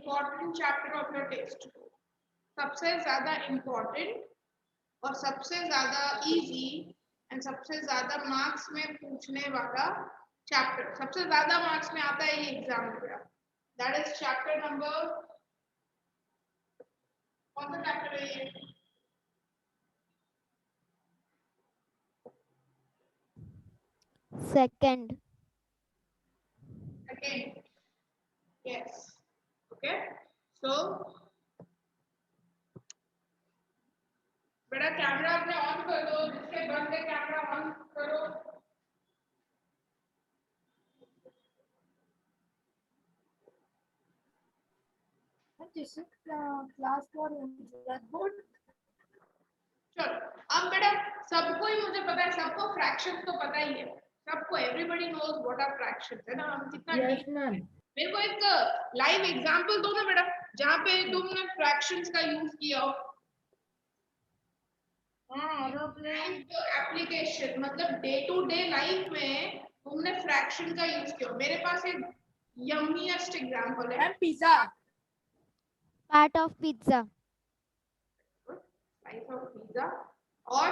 Important chapter of your text book, सबसे ज्यादा important और सबसे ज्यादा इजी एंड सबसे ज्यादा मार्क्स में पूछने वाला चैप्टर, सबसे ज्यादा मार्क्स में आता है ये एग्जाम में। दैट इज चैप्टर नंबर, कौन सा चैप्टर है ये? Second. Second. Yes. Okay. So बेटा कैमरा अपने ऑन कर दो, जिसके बंद है कैमरा ऑन करो। Class board. चलो अब बेटा सबको ही मुझे पता है, सबको फ्रैक्शंस तो पता ही है, सबको everybody knows what are fractions, है ना? हम कितना यस मैम। मेरे को एक लाइव एग्जांपल दो ना बेटा, जहाँ पे तुमने फ्रैक्शंस का यूज किया हो। एरोप्लेन एप्लीकेशन मतलब डे टू डे लाइफ में तुमने फ्रैक्शन का यूज किया। मेरे पास एक यम्मीएस्ट एग्जांपल है, pizza. Part of pizza. Type of pizza और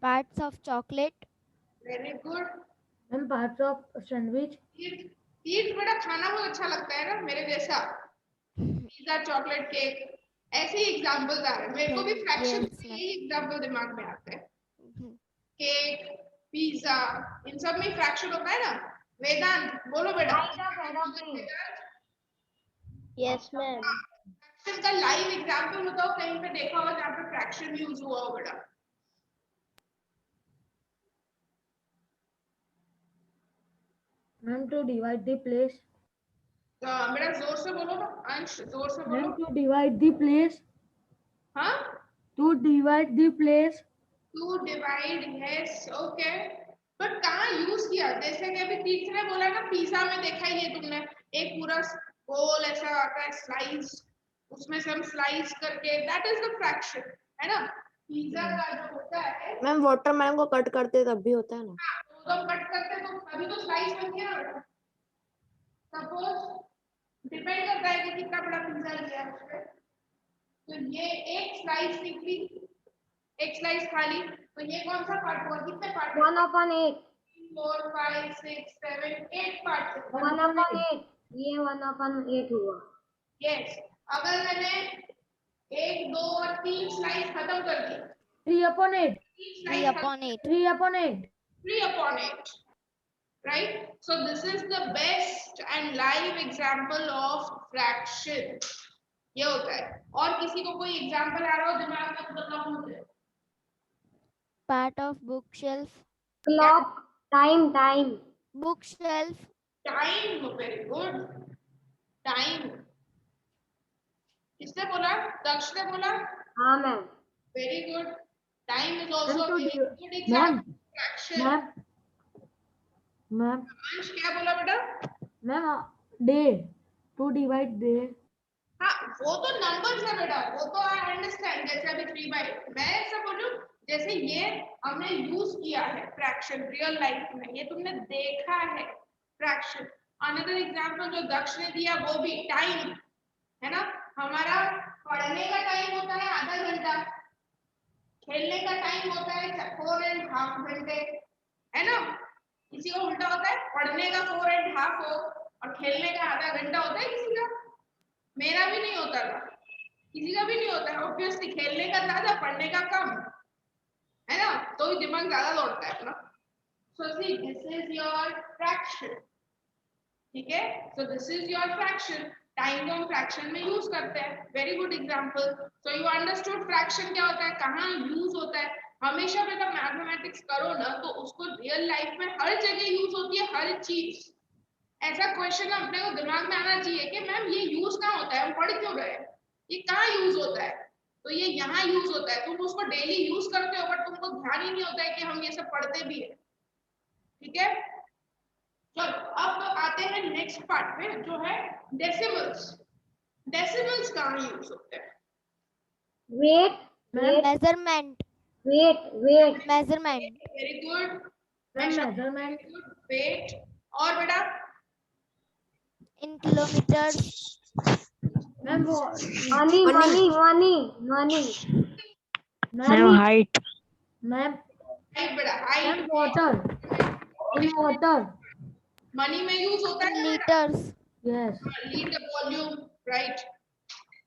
parts of chocolate. Very good. Ma'am parts of sandwich. Eat बेटा खाना बहुत अच्छा लगता है ना मेरे जैसा, पिज्जा चॉकलेट केक, ऐसे ही एग्जांपल्स आ रहे हैं मेरे को भी। फ्रैक्शन के यही एग्जांपल दिमाग में आते हैं, केक, पिज्जा, इन सब में फ्रैक्शन होता है ना। वेदांत बोलो बेटा। Yes ma'am. फ्रैक्शन का लाइव एग्जांपल बताओ, कहीं पे देखा हो जहाँ पे फ्रैक्शन यूज हुआ हो बेटा। Ma'am to divide the place. बेटा जोर से बोलो ना, अंश जोर से बोलो। Ma'am to divide the place. हाँ, to divide the place. To divide, yes okay. But कहाँ यूज किया? जैसे कि अभी तीसरे बोला ना, पिज्जा में देखा ही है तुमने, एक पूरा गोल ऐसा आता है स्लाइस, उसमें से हम स्लाइस करके, दैट इज द फ्रैक्शन, है ना? पिज्जा का जो होता है मैम वाटरमेलन को कट करते तब भी होता है ना? तो कट करते तो अभी तो स्लाइस बन गया ना। सपोज डिपेंड करता है कि कितना बड़ा पिज्जा लिया है उसपे। तो ये एक स्लाइस निकली, एक स्लाइस खाली, तो ये कौन सा पार्ट हुआ? कितने पार्ट? 1/8। 4 5 6 7 8 पार्ट। 1/8, ये 1/8 हुआ। यस। अगर मैंने 1 2 और 3 स्लाइस खत्म कर दी, 3/8। 3/8। 3/8। 3/8, right? So this is the best and live example of fraction. ये होता है। और किसी को कोई एग्जांपल आ रहा हो दिमाग में तो बताओ मुझे। Part of book shelf. Clock, time. Book shelf. Time, very good. Time किसने बोला? दक्ष ने बोला। हाँ ma'am. Very good. Time is also to very di- good example. Fraction. Ma'am Ansh क्या बोला बेटा? Ma'am day, to divide day. हाँ वो तो नंबर्स है बेटा, वो तो आई अंडरस्टैंड। जैसे अभी 3/, मैं ऐसा बोलूं जैसे ये हमने यूज किया है फ्रैक्शन रियल लाइफ में, ये तुमने देखा है फ्रैक्शन। अनदर एग्जांपल जो दक्ष ने दिया वो भी टाइम, है ना? हमारा पढ़ने का टाइम होता है आधा घंटा, खेलने का टाइम होता है 4.5 घंटे, है ना? किसी का उल्टा होता है, पढ़ने का 4.5 हो और खेलने का आधा घंटा होता है किसी का। मेरा भी नहीं होता था, किसी का भी नहीं होता है। ऑब्वियसली खेलने का ज्यादा, पढ़ने का कम, है ना? तो भी दिमाग ज्यादा दौड़ता है अपना। So see this is your fraction, ठीक है? So this is your fraction. Time को हम फ्रैक्शन में यूज करते हैं। Very good example. So you understood fraction क्या होता है, कहाँ यूज होता है। हमेशा बेटा मैथमेटिक्स करो ना तो उसको रियल लाइफ में हर जगह यूज होती है, हर चीज। ऐसा क्वेश्चन अपने को दिमाग में आना चाहिए कि मैम ये यूज कहाँ होता है, हम पढ़ क्यों रहे हैं, ये कहाँ यूज होता है? तो ये यहाँ यूज होता है। तुम उसको डेली यूज करते हो बट तुमको ध्यान ही नहीं होता है कि हम ये सब पढ़ते भी है, ठीक है? चलो अब आते हैं नेक्स्ट पार्ट में जो है डेसिमल्स। डेसिमल्स कहाँ यूज होते हैं? Weight, measurement. Weight. Measurement. Very good. Measurement. Weight और बेटा In kilometers. मैम वो Money, money, money, money. Ma'am height. Ma'am height बेटा ma'am height water in water money में यूज होता In है ना बेटा liters. Yes litre volume right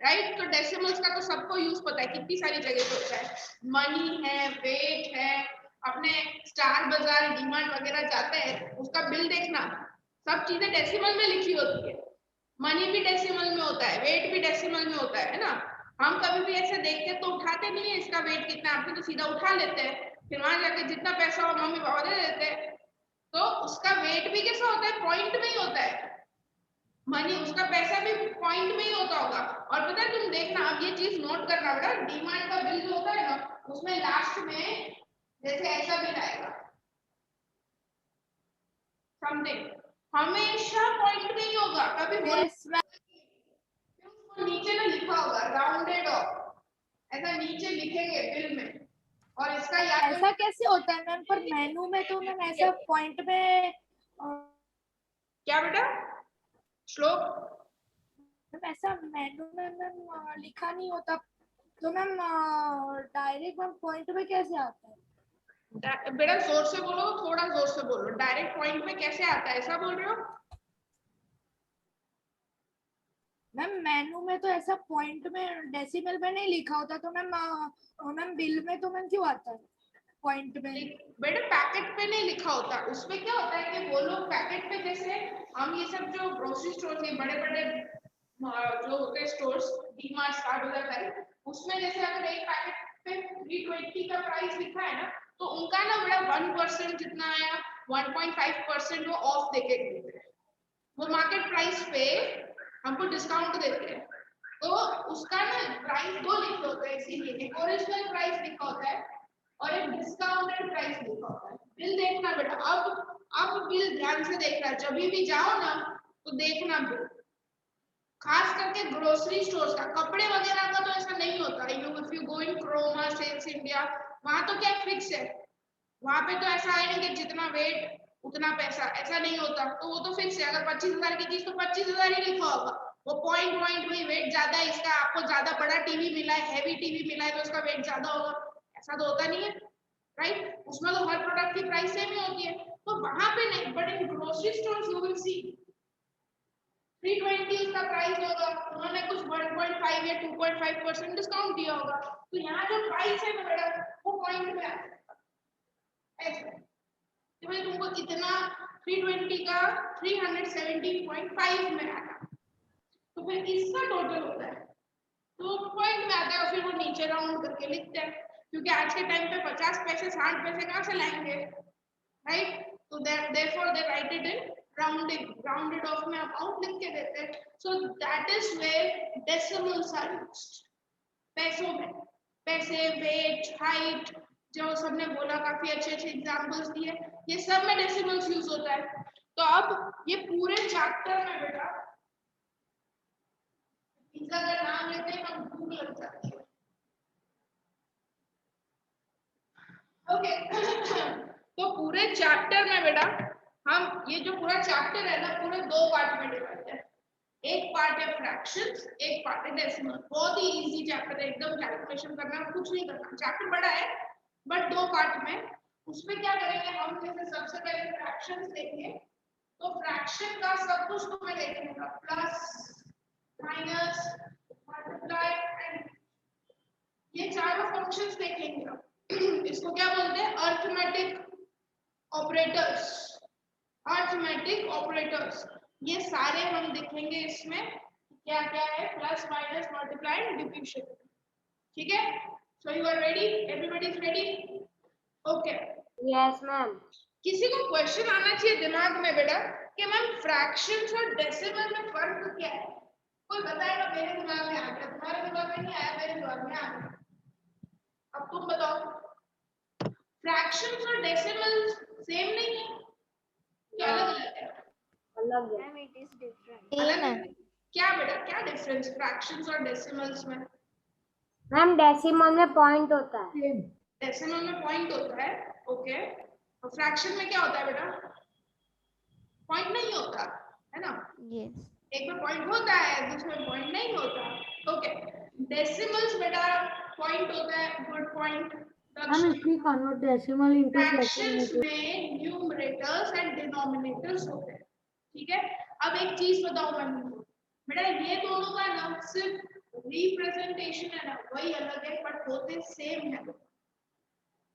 right. तो डेसिमल्स का तो सबको यूज पता है, कितनी सारी जगह पे होता है। मनी है, वेट है, अपने स्टार बाजार डीमार्ट वगैरह जाते हैं उसका बिल देखना, सब चीजें डेसिमल में लिखी होती है। मनी भी डेसिमल में होता है, वेट भी डेसिमल में होता है ना। हम कभी भी ऐसे देख के तो उठाते नहीं है इसका वेट कितना, आपने तो सीधा उठा लेते हैं, फिर वहां जाके जितना पैसा हो मम्मी पापा दे देते हैं। तो उसका वेट भी कैसा होता है, पॉइंट में ही होता है। मनी उसका पैसा भी पॉइंट में ही होता होगा। और पता है तुम देखना, अब ये चीज नोट करना बेटा, डीमार्ट का बिल जो होता है ना उसमें लास्ट में जैसे ऐसा बिल आएगा समथिंग, हमेशा पॉइंट में ही होगा, कभी उसको नीचे ना लिखा होगा राउंडेड ऑफ, ऐसा नीचे लिखेंगे बिल में। और इसका याद ऐसा कैसे होता है मैम, पर मेनू में तो मैम ऐसा पॉइंट में क्या बेटा श्लोक, मैम ऐसा मेनू में मैम लिखा नहीं होता, तो मैम डायरेक्ट मैम पॉइंट में कैसे आता है? बेटा जोर से बोलो, थोड़ा जोर से बोलो, डायरेक्ट पॉइंट में कैसे आता है ऐसा बोल रहे हो? मैम मेनू में तो ऐसा पॉइंट में डेसिमल में नहीं लिखा होता, तो मैम मैम बिल में तो मैम क्यों आता है पॉइंट में? बेटा पैकेट पे नहीं लिखा होता, उसमें क्या होता है कि वो लोग पैकेट पे, जैसे हम ये सब जो ग्रोसरी स्टोर है बड़े बड़े जो होते हैं स्टोर्स, डीमार्ट स्टार बाजार, उसमें जैसे अगर एक पैकेट पे 320 का प्राइस लिखा है ना, तो उनका ना बेटा 1% जितना आया 1.5% वो ऑफ देके देते हैं, वो मार्केट प्राइस पे हमको डिस्काउंट देते हैं। तो उसका ना प्राइस दो लिखे होते हैं, इसीलिए एक ओरिजिनल प्राइस लिखा होता है और एक डिस्काउंटेड प्राइस लिखा होता है। बिल देखना बेटा, अब बिल ध्यान से देखना, जब भी जाओ ना तो देखना बिल, खास करके ग्रोसरी स्टोर्स का। कपड़े वगैरह का तो ऐसा नहीं होता, if you go in Croma sales India, वहां तो क्या फिक्स है, वहां पे तो ऐसा है नहीं कि जितना वेट उतना पैसा, ऐसा नहीं होता। तो वो तो फिक्स है, अगर 25,000 की चीज तो 25,000 ही लिखा होगा, वो पॉइंट वही वेट ज्यादा है इसका, आपको ज्यादा बड़ा टीवी मिला है, हैवी टीवी मिला है तो उसका वेट ज्यादा होगा, ऐसा तो होता नहीं है राइट। उसमें तो हर प्रोडक्ट की प्राइस सेम ही होती है, तो वहां पे नहीं, but in grocery stores you will सी 320 उसका प्राइस होगा, उन्होंने कुछ 1.5 या 2.5% डिस्काउंट दिया होगा, तो यहाँ जो प्राइस है ना बेटा वो पॉइंट में आता है ऐसे कि भाई तुमको इतना 320 का 317.5 में आया, तो फिर इसका टोटल होता है तो पॉइंट में आता है, और फिर वो नीचे राउंड करके लिखते हैं, क्योंकि आज के टाइम पे 50 पैसे 60 पैसे कहाँ से लाएंगे राइट। तो therefore they write it in rounded off में अमाउंट लिख के देते हैं। So that is where decimals are used, पैसों में, पैसे, वेट, हाइट, जो सबने बोला काफी अच्छे एग्जांपल्स दिए, ये सब में डेसिमल्स यूज होता है। तो अब ये पूरे चैप्टर में बेटा पिज्जा का नाम लेते हैं हम भूख लग जाती है, ओके। तो पूरे चैप्टर में बेटा हम ये जो पूरा चैप्टर है ना पूरे दो पार्ट में डिवाइड है, एक पार्ट है फ्रैक्शंस, एक पार्ट है डेसिमल। बहुत ही इजी चैप्टर है, एकदम कैलकुलेशन करना कुछ नहीं करना, चैप्टर बड़ा है बट दो पार्ट में। उसमें क्या करेंगे हम, जैसे सबसे पहले फ्रैक्शंस देखेंगे, तो फ्रैक्शन का सब कुछ तुम्हें देखने का, प्लस माइनस मल्टीप्लाई एंड ये चारों फंक्शंस देखेंगे हम। इसको क्या बोलते हैं, अरिथमेटिक ऑपरेटर्स, अरिथमेटिक ऑपरेटर्स, ये सारे हम देखेंगे इसमें क्या क्या है, plus minus multiply and division, ठीक है। So you are ready, everybody is ready, okay. Yes, ma'am. किसी को क्वेश्चन आना चाहिए दिमाग में बेटा कि मैम फ्रैक्शंस और डेसिमल में फर्क क्या है, कोई बताएगा? मेरे दिमाग में आ गया, तुम्हारे दिमाग में नहीं आया, मेरे दिमाग में आ गया, अब तुम बताओ। फ्रैक्शंस और डेसिमल्स सेम नहीं है क्या, अलग अलग है? अलग है। Ma'am, it is different. अलग Same है। है. क्या बेटा, क्या डिफरेंस फ्रैक्शंस और डेसिमल्स में? मैम डेसिमल में पॉइंट होता है। डेसिमल में पॉइंट होता है, ओके। और फ्रैक्शन में क्या होता है बेटा? पॉइंट नहीं होता है ना, Yes. एक में पॉइंट होता है दूसरे में पॉइंट नहीं होता। ओके, डेसिमल्स बेटा पॉइंट होता है, गुड पॉइंट। हम इसकी कन्वर्ट डेसिमल इनटू फ्रैक्शंस में न्यूमरेटर्स एंड डिनोमिनेटर्स होते हैं, ठीक है। अब एक चीज बताओ मैं तुमको, बेटा ये दोनों का ना सिर्फ रिप्रेजेंटेशन है ना वही अलग है, बट होते सेम है।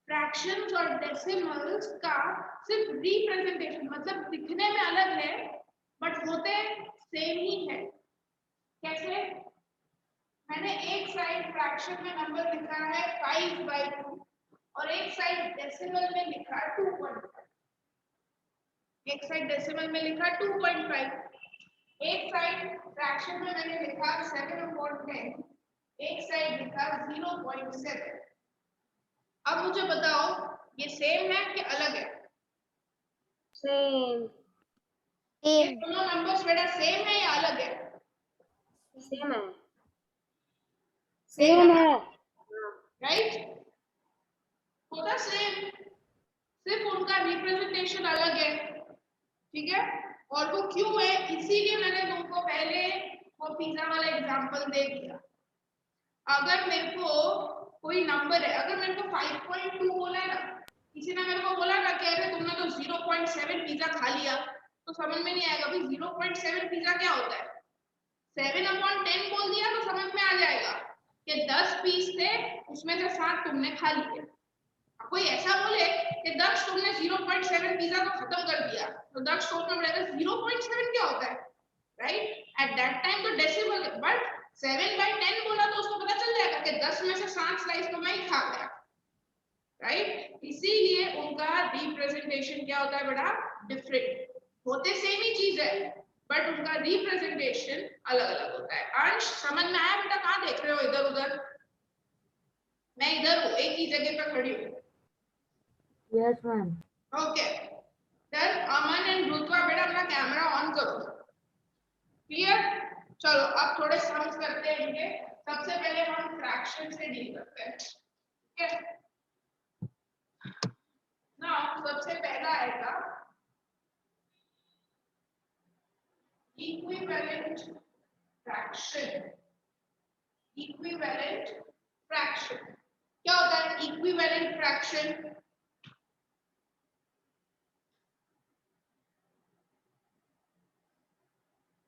फ्रैक्शंस और डेसिमल्स का सिर्फ रिप्रेजेंटेशन मतलब दिखने में अलग है बट होते सेम ही है। कैसे? मैंने एक साइड फ्रैक्शन में नंबर लिखा है 5/2 और एक साइड डेसिमल में लिखा 2.5। एक साइड डेसिमल में लिखा 2.5, एक साइड फ्रैक्शन में मैंने लिखा 7/10, एक साइड लिखा 0.7। अब मुझे बताओ ये सेम है कि अलग है? सेम ये Same. दोनों नंबर्स बेटा सेम है या अलग है? सेम है सेम सेम है, है राइट? होता सेम, सिर्फ उनका रिप्रेजेंटेशन अलग है, ठीक है। और वो क्यों है इसीलिए मैंने तुमको पहले वो पिज्जा वाला एग्जांपल दे दिया। अगर मेरे को कोई नंबर है, अगर मेरे को 5.2 बोला है ना, किसी ने मेरे को बोला ना कि अरे तुमने तो 0.7 पिज्जा खा लिया, तो समझ में नहीं आएगा भाई 0.7 पिज्जा क्या होता है। 7/10 बोल दिया तो समझ में आ जाएगा कि 10 पीस थे उसमें से 7 तुमने खा लिए। कोई ऐसा बोले कि दक्ष तुमने 0.7 पिज्जा को खत्म कर दिया, तो दक्ष सोचना पड़ेगा 0.7 क्या होता है, राइट? एट दैट टाइम तो डेसिमल, बट 7/10 बोला तो उसको पता चल जाएगा कि 10 में से 7 स्लाइस तो मैं ही खा गया, राइट? इसीलिए उनका रिप्रेजेंटेशन क्या होता है बेटा, डिफरेंट। होते सेम ही चीज है बट उनका रिप्रेजेंटेशन अलग अलग होता है। अंश समझ में आया बेटा? कहाँ देख रहे हो इधर उधर? मैं इधर हूँ, एक ही जगह पे खड़ी हूँ। Yes ma'am. Okay, then Aman and Rutva बेटा अपना कैमरा ऑन करो। क्लियर? चलो अब थोड़े सम्स करते हैं इनके। सबसे पहले हम फ्रैक्शन से डील करते हैं, ठीक है ना। सबसे पहला आएगा इक्विवेलेंट फ्रैक्शन। इक्विवेलेंट फ्रैक्शन क्या होता है? इक्विवेलेंट फ्रैक्शन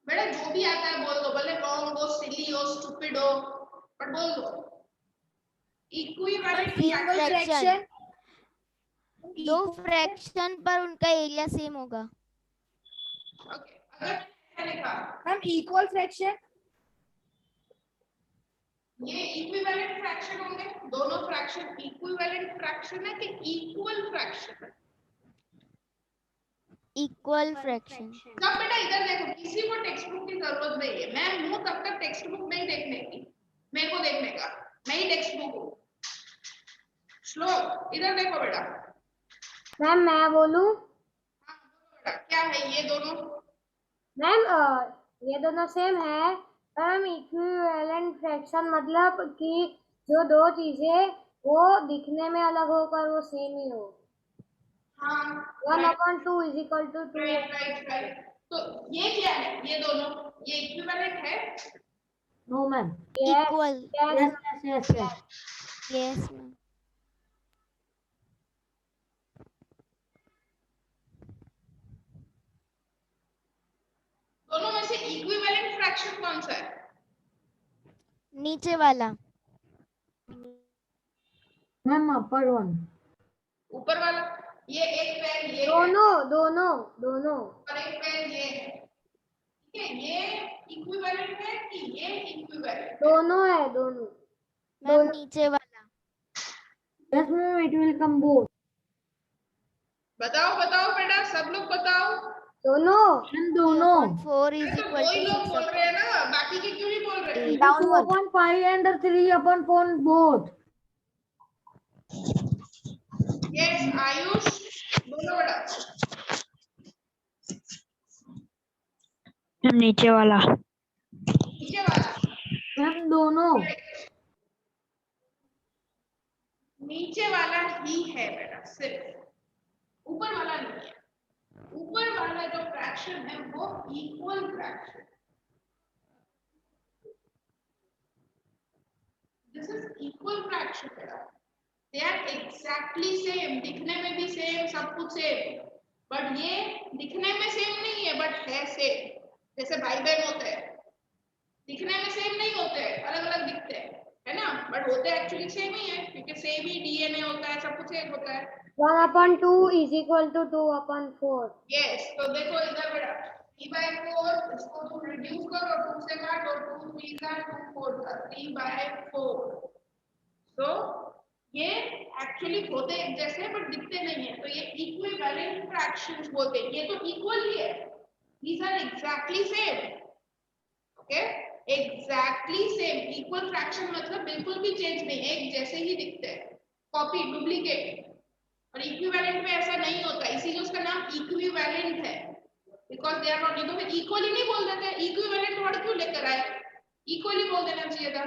बेटा जो भी आता है बोल दो, भले रॉन्ग हो, सिली हो, स्टूपिड हो, पर बोल दो। Equivalent Equal Fraction. fraction. दो फ्रैक्शन पर उनका एरिया सेम होगा। ओके, अगर क्या लिखा मैम equal fraction. ये इक्विवेलेंट फ्रैक्शन होंगे, दोनों फ्रैक्शन इक्विवेलेंट फ्रैक्शन है कि इक्वल फ्रैक्शन है? Equal fraction. सब बेटा इधर देखो, किसी को टेक्स्ट बुक की जरूरत नहीं है। मैं हूं तब तक टेक्स्ट बुक नहीं देखने की, मेरे को देखने का, मैं ही टेक्स्ट बुक हूं। श्लोक इधर देखो बेटा। मैम मैं बोलूं? हाँ, बोलो बेटा, क्या है ये दोनों? मैम ये दोनों सेम है। मैम इक्विवेलेंट फ्रैक्शन मतलब कि जो दो चीजें वो दिखने में अलग होकर वो सेम ही हो। हाँ, 1/2 is equal to 2। Right right right. तो ये क्या है? ये दोनों ये इक्विवेलेंट है? No ma'am. Equal. Yes yes yes yes. Yes ma'am. दोनों में से इक्विवेलेंट फ्रैक्शन कौन सा है? नीचे वाला। Ma'am upper one. ऊपर वाला? ये एक पैर ये है दोनों दोनों दोनों और एक पैर ये है, ठीक है। ये इक्विवेलेंट है कि ये इक्विवेलेंट? दोनों है दोनों। मैम नीचे वाला। Yes ma'am it will come both. बताओ बताओ बेटा, सब लोग बताओ। दोनों मैम दोनों। 4 इज तो इक्वल वही टू लोग 6 बोल रहे हैं ना, बाकी के क्यों नहीं बोल रहे? 2/5 and 3/4 both. यस आयुष बोलो बेटा। नीचे वाला। नीचे वाला? मैम दोनों। नीचे वाला ही है बेटा, सिर्फ ऊपर वाला नहीं है। ऊपर वाला जो फ्रैक्शन है वो equal fraction, this is equal fraction बेटा, दे आर एग्जैक्टली सेम, दिखने में भी सेम, सब कुछ सेम, बट ये दिखने में सेम नहीं है बट है सेम। जैसे भाई बहन होते हैं, दिखने में सेम नहीं होते हैं, अलग अलग दिखते हैं, है ना, बट होते एक्चुअली सेम ही है, क्योंकि सेम ही डीएनए होता है, सब कुछ एक होता है। 1/2 is equal to 2/4. यस, तो देखो इधर बेटा 3/4, इसको तुम रिड्यूस करो, 2 से काटो, 2 3 का 2 4 का 3/4, तो ये एक्चुअली होते एक जैसे बट दिखते नहीं है, तो ये इक्विवेलेंट फ्रैक्शंस बोलते हैं। ये तो इक्वल ही है, these are exactly same, okay, exactly same. Equal fraction मतलब बिल्कुल भी चेंज नहीं, एक जैसे ही दिखते हैं, कॉपी डुप्लीकेट। और इक्विवेलेंट में ऐसा नहीं होता, इसीलिए उसका नाम इक्विवेलेंट है, बिकॉज दे आर नॉट, तो इक्वली नहीं बोल देते, इक्विवेलेंट वर्ड क्यों लेकर आए, इक्वली बोल देना चाहिए था।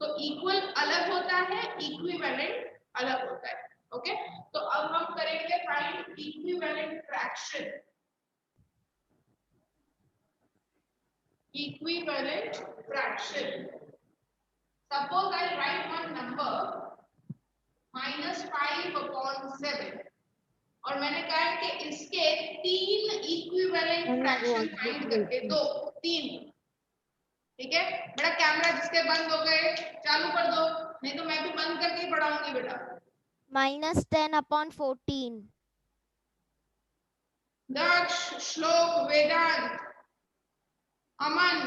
तो इक्वल अलग होता है, इक्विवेलेंट अलग होता है, ओके। तो अब हम करेंगे find equivalent fraction, equivalent fraction. Suppose I write one number -5/7 और मैंने कहा है कि इसके 3 इक्विवेलेंट फ्रैक्शन फाइंड करके दो, 3, ठीक है बेटा। कैमरा जिसके बंद हो गए चालू कर दो, नहीं तो मैं भी बंद करके ही पढ़ाऊंगी बेटा। -10/14. दक्ष, श्लोक, वेदांत, अमन,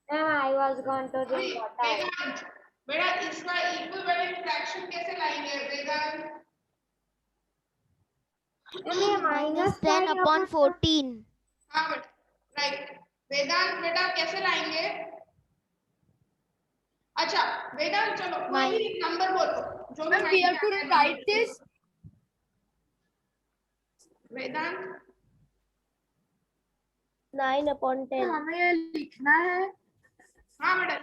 Ma'am, I was going to drink water. वेदांत बेटा इसका इक्विवेलेंट फ्रैक्शन कैसे लाएंगे वेदांत? Ma'am, ये -10/14. हाँ बेटा, राइट। वेदांत बेटा कैसे लाएंगे? अच्छा वेदांत चलो कोई भी एक नंबर बोलो जो भी Ma'am, we have to write this. वेदांत 9/10. हमें ये लिखना है। हाँ बेटा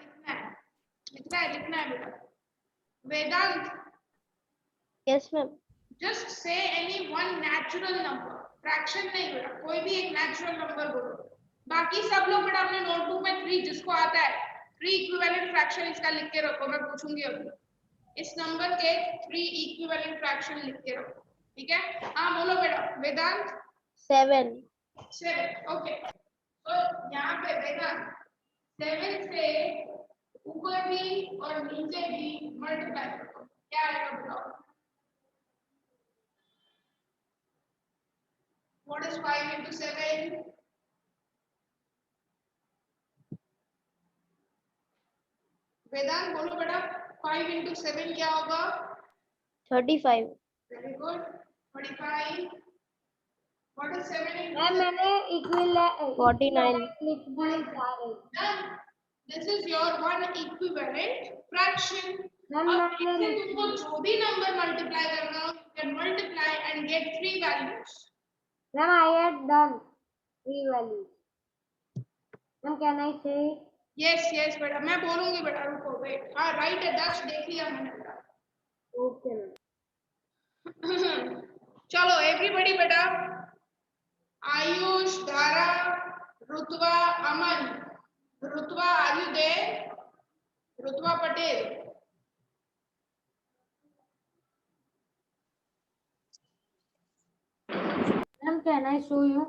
लिखना है बेटा। वेदांत Yes, ma'am. Just say any one natural number, fraction नहीं बेटा, कोई भी एक नेचुरल नंबर बोलो। बाकी सब लोग बेटा अपने नोटबुक में 3 जिसको आता है 3 इक्विवेलेंट फ्रैक्शन इसका लिख के रखो, मैं पूछूंगी अभी। इस नंबर के 3 इक्विवेलेंट फ्रैक्शन लिख के रखो, ठीक है। हाँ बोलो बेटा वेदांत। 7. 7, ओके। तो यहाँ पे वेदांत 7 से ऊपर भी और नीचे भी मल्टीप्लाई करो, क्या आएगा बताओ? What is 5 into 7? वेदांत बोलो बेटा 5 into 7 क्या होगा? 35. Very good, 35। What is 7 into ma'am 7? मैंने इक्विवेलेंट 49. लिखना जा रही। Done. This is your one equivalent fraction. Ma'am अब मैंने इससे तुमको जो भी नंबर मल्टीप्लाई करना हो, you can multiply and get 3 values. Ma'am I had done 3 values. Ma'am can I say? Yes, yes बेटा, मैं बोलूंगी बेटा, रुको वेट। हाँ राइट है दक्ष, देख लिया मैंने बेटा। Okay ma'am. चलो एवरीबॉडी बेटा, Ayush, Dhara, Rutva, Aman, Rutva are you there? Rutva Patel, ma'am can I show you?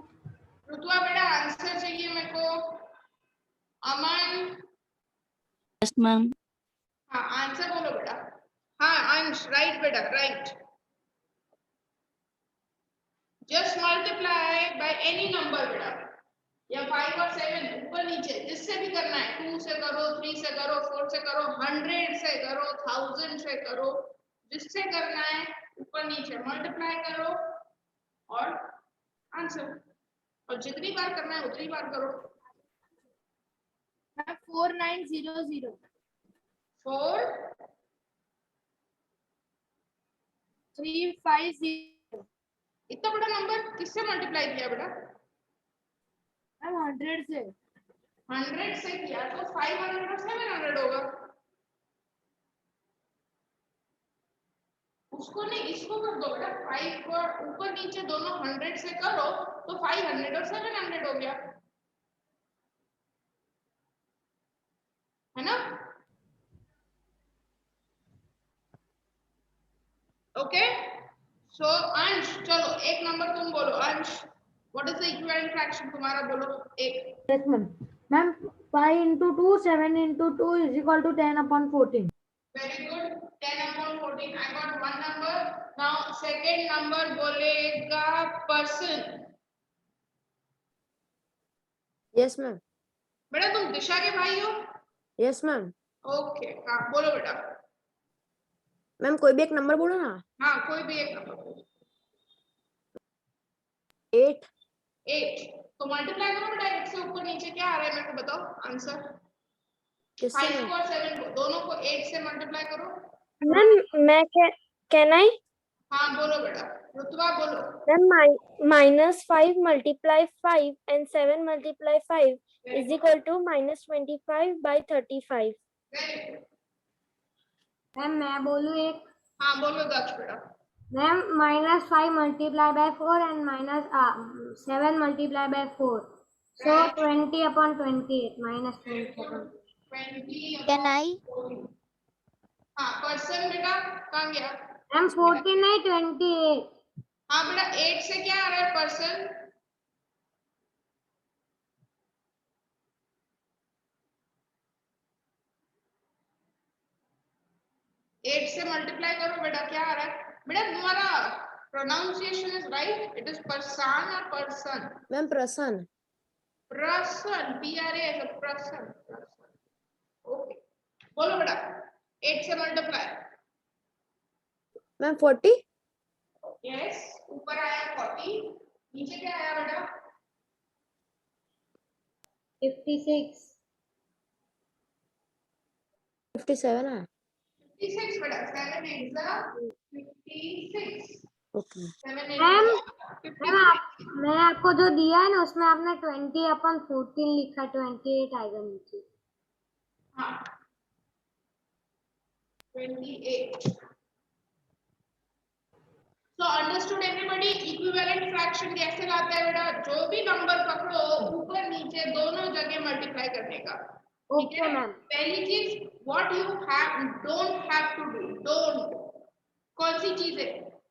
Rutva बेटा आंसर चाहिए मेरे को। अमन, Yes, ma'am. हाँ आंसर बोलो बेटा। हाँ अंश, राइट बेटा, right. Just multiply by any number बेटा, या 5 और 7 ऊपर नीचे जिससे भी करना है, 2 से करो, 3 से करो, 4 से करो, 100 से करो, 1000 से करो, जिससे करना है ऊपर नीचे मल्टीप्लाई करो और आंसर, और जितनी बार करना है उतनी बार करो। 4900. 4 350. इतना बड़ा नंबर किससे मल्टीप्लाई किया बेटा? मैम 100 से। 100 से किया तो 500 और 700 होगा। उसको नहीं, इसको कर दो बेटा। 5 को ऊपर नीचे दोनों 100 से करो तो 500 और 700 हो गया, है ना? ओके, सो अंश, चलो एक नंबर तुम बोलो। अंश, what is the equivalent fraction तुम्हारा? बोलो एक। Yes, ma'am. Ma'am, 5 into 2, 7 into 2 is equal to 10 upon 14. Very good, 10 upon 14। I got one number. Now second number बोलेगा पर्सन। Yes ma'am. बेटा तुम दिशा के भाई हो? Yes ma'am. ओके, हाँ बोलो बेटा। मैम कोई भी एक नंबर बोलो ना। हाँ कोई भी एक नंबर बोलो। 8। 8 तो मल्टीप्लाई करो बेटा, 8 से ऊपर नीचे क्या आ रहा है मेरे को बताओ आंसर। किससे 5 मैम? को और 7 को दोनों को 8 से मल्टीप्लाई करो। मैम मैं कैन आई हाँ बोलो बेटा, रुतबा बोलो। Ma'am -5 multiply 5 and 7 multiply 5 is equal to -25 by 35. Very good. Ma'am मैं बोलूँ एक? हाँ बोलो दक्ष बेटा। Ma'am -5 multiply by 4 and -7 multiply by 4. So 20 upon 28 -20 upon 20 Can I? 14। हाँ पर्सन बेटा कहाँ गया? मैम 14 नहीं 28। हाँ बेटा 8 से क्या आ रहा है पर्सन? एट से मल्टीप्लाई करो बेटा, क्या आ रहा है बेटा तुम्हारा? Pronunciation is right, it is परसान और पर्सन? मैम प्रसन्न। प्रसन, PRA, प्रसन। ओके बोलो बेटा, 8 से मल्टीप्लाई। मैम 40। यस, ऊपर आया 40, नीचे क्या आया बेटा? 56। 57 है। 56 बेटा, 7 8 56। ओके। 7 मैम 8 मैं आपको जो दिया है ना उसमें आपने 20 upon 14 लिखा, 28 आएगा नीचे। हाँ 28। So understood everybody? Equivalent fraction कैसे लाता है बेटा? जो भी नंबर पकड़ो ऊपर नीचे दोनों जगह मल्टीप्लाई करने का। ठीक है? Okay ma'am. पहली चीज what you don't have to do, don't. कौन सी चीज है?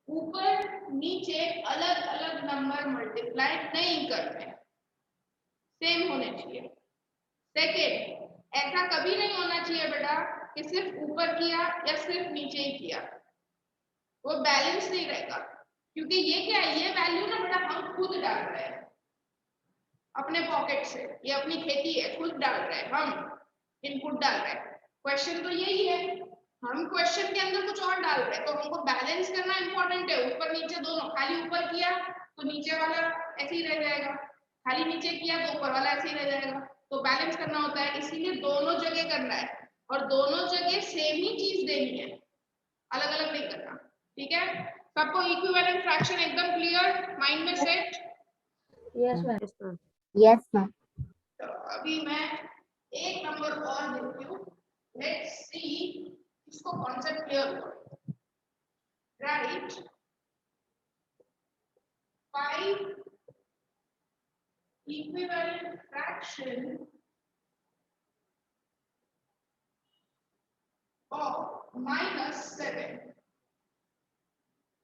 ऊपर नीचे अलग अलग नंबर मल्टीप्लाई नहीं करने, सेम होने चाहिए। सेकेंड, ऐसा कभी नहीं होना चाहिए बेटा कि सिर्फ ऊपर किया या सिर्फ नीचे ही किया, वो बैलेंस नहीं रहेगा। क्योंकि ये क्या है, ये वैल्यू ना बेटा हम खुद डाल रहे हैं अपने पॉकेट से, ये अपनी खेती है, खुद डाल रहे हैं, हम इनपुट डाल रहे हैं। क्वेश्चन तो यही है, हम क्वेश्चन के अंदर कुछ और डाल रहे हैं, तो हमको बैलेंस करना इंपॉर्टेंट है। ऊपर नीचे दोनों, खाली ऊपर किया तो नीचे वाला ऐसे ही रह जाएगा, खाली नीचे किया तो ऊपर वाला ऐसे ही रह जाएगा, तो बैलेंस करना होता है। इसीलिए दोनों जगह करना है और दोनों जगह सेम ही चीज देनी है, अलग अलग नहीं करना। ठीक है, सबको इक्विवेलेंट फ्रैक्शन एकदम क्लियर माइंड में set? Yes, ma'am. Yes ma'am. Yes, ma'am. तो अभी मैं एक नंबर और देती हूँ, लेट्स सी इसको कॉन्सेप्ट क्लियर करो। Right 5 equivalent fraction of -7।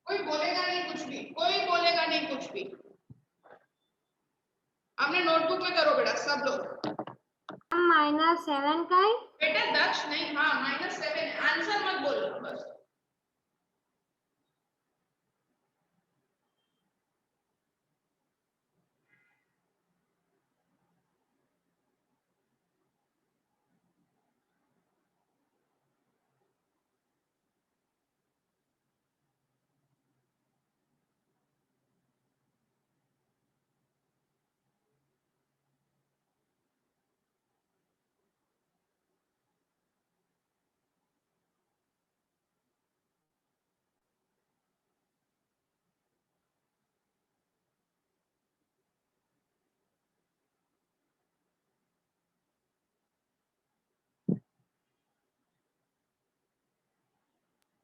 कोई बोलेगा नहीं कुछ भी, कोई बोलेगा नहीं कुछ भी। आपने नोटबुक में करो बेटा सब लोग। -7 का है? बेटा दक्ष नहीं, हाँ -7 आंसर मत बोलना बस।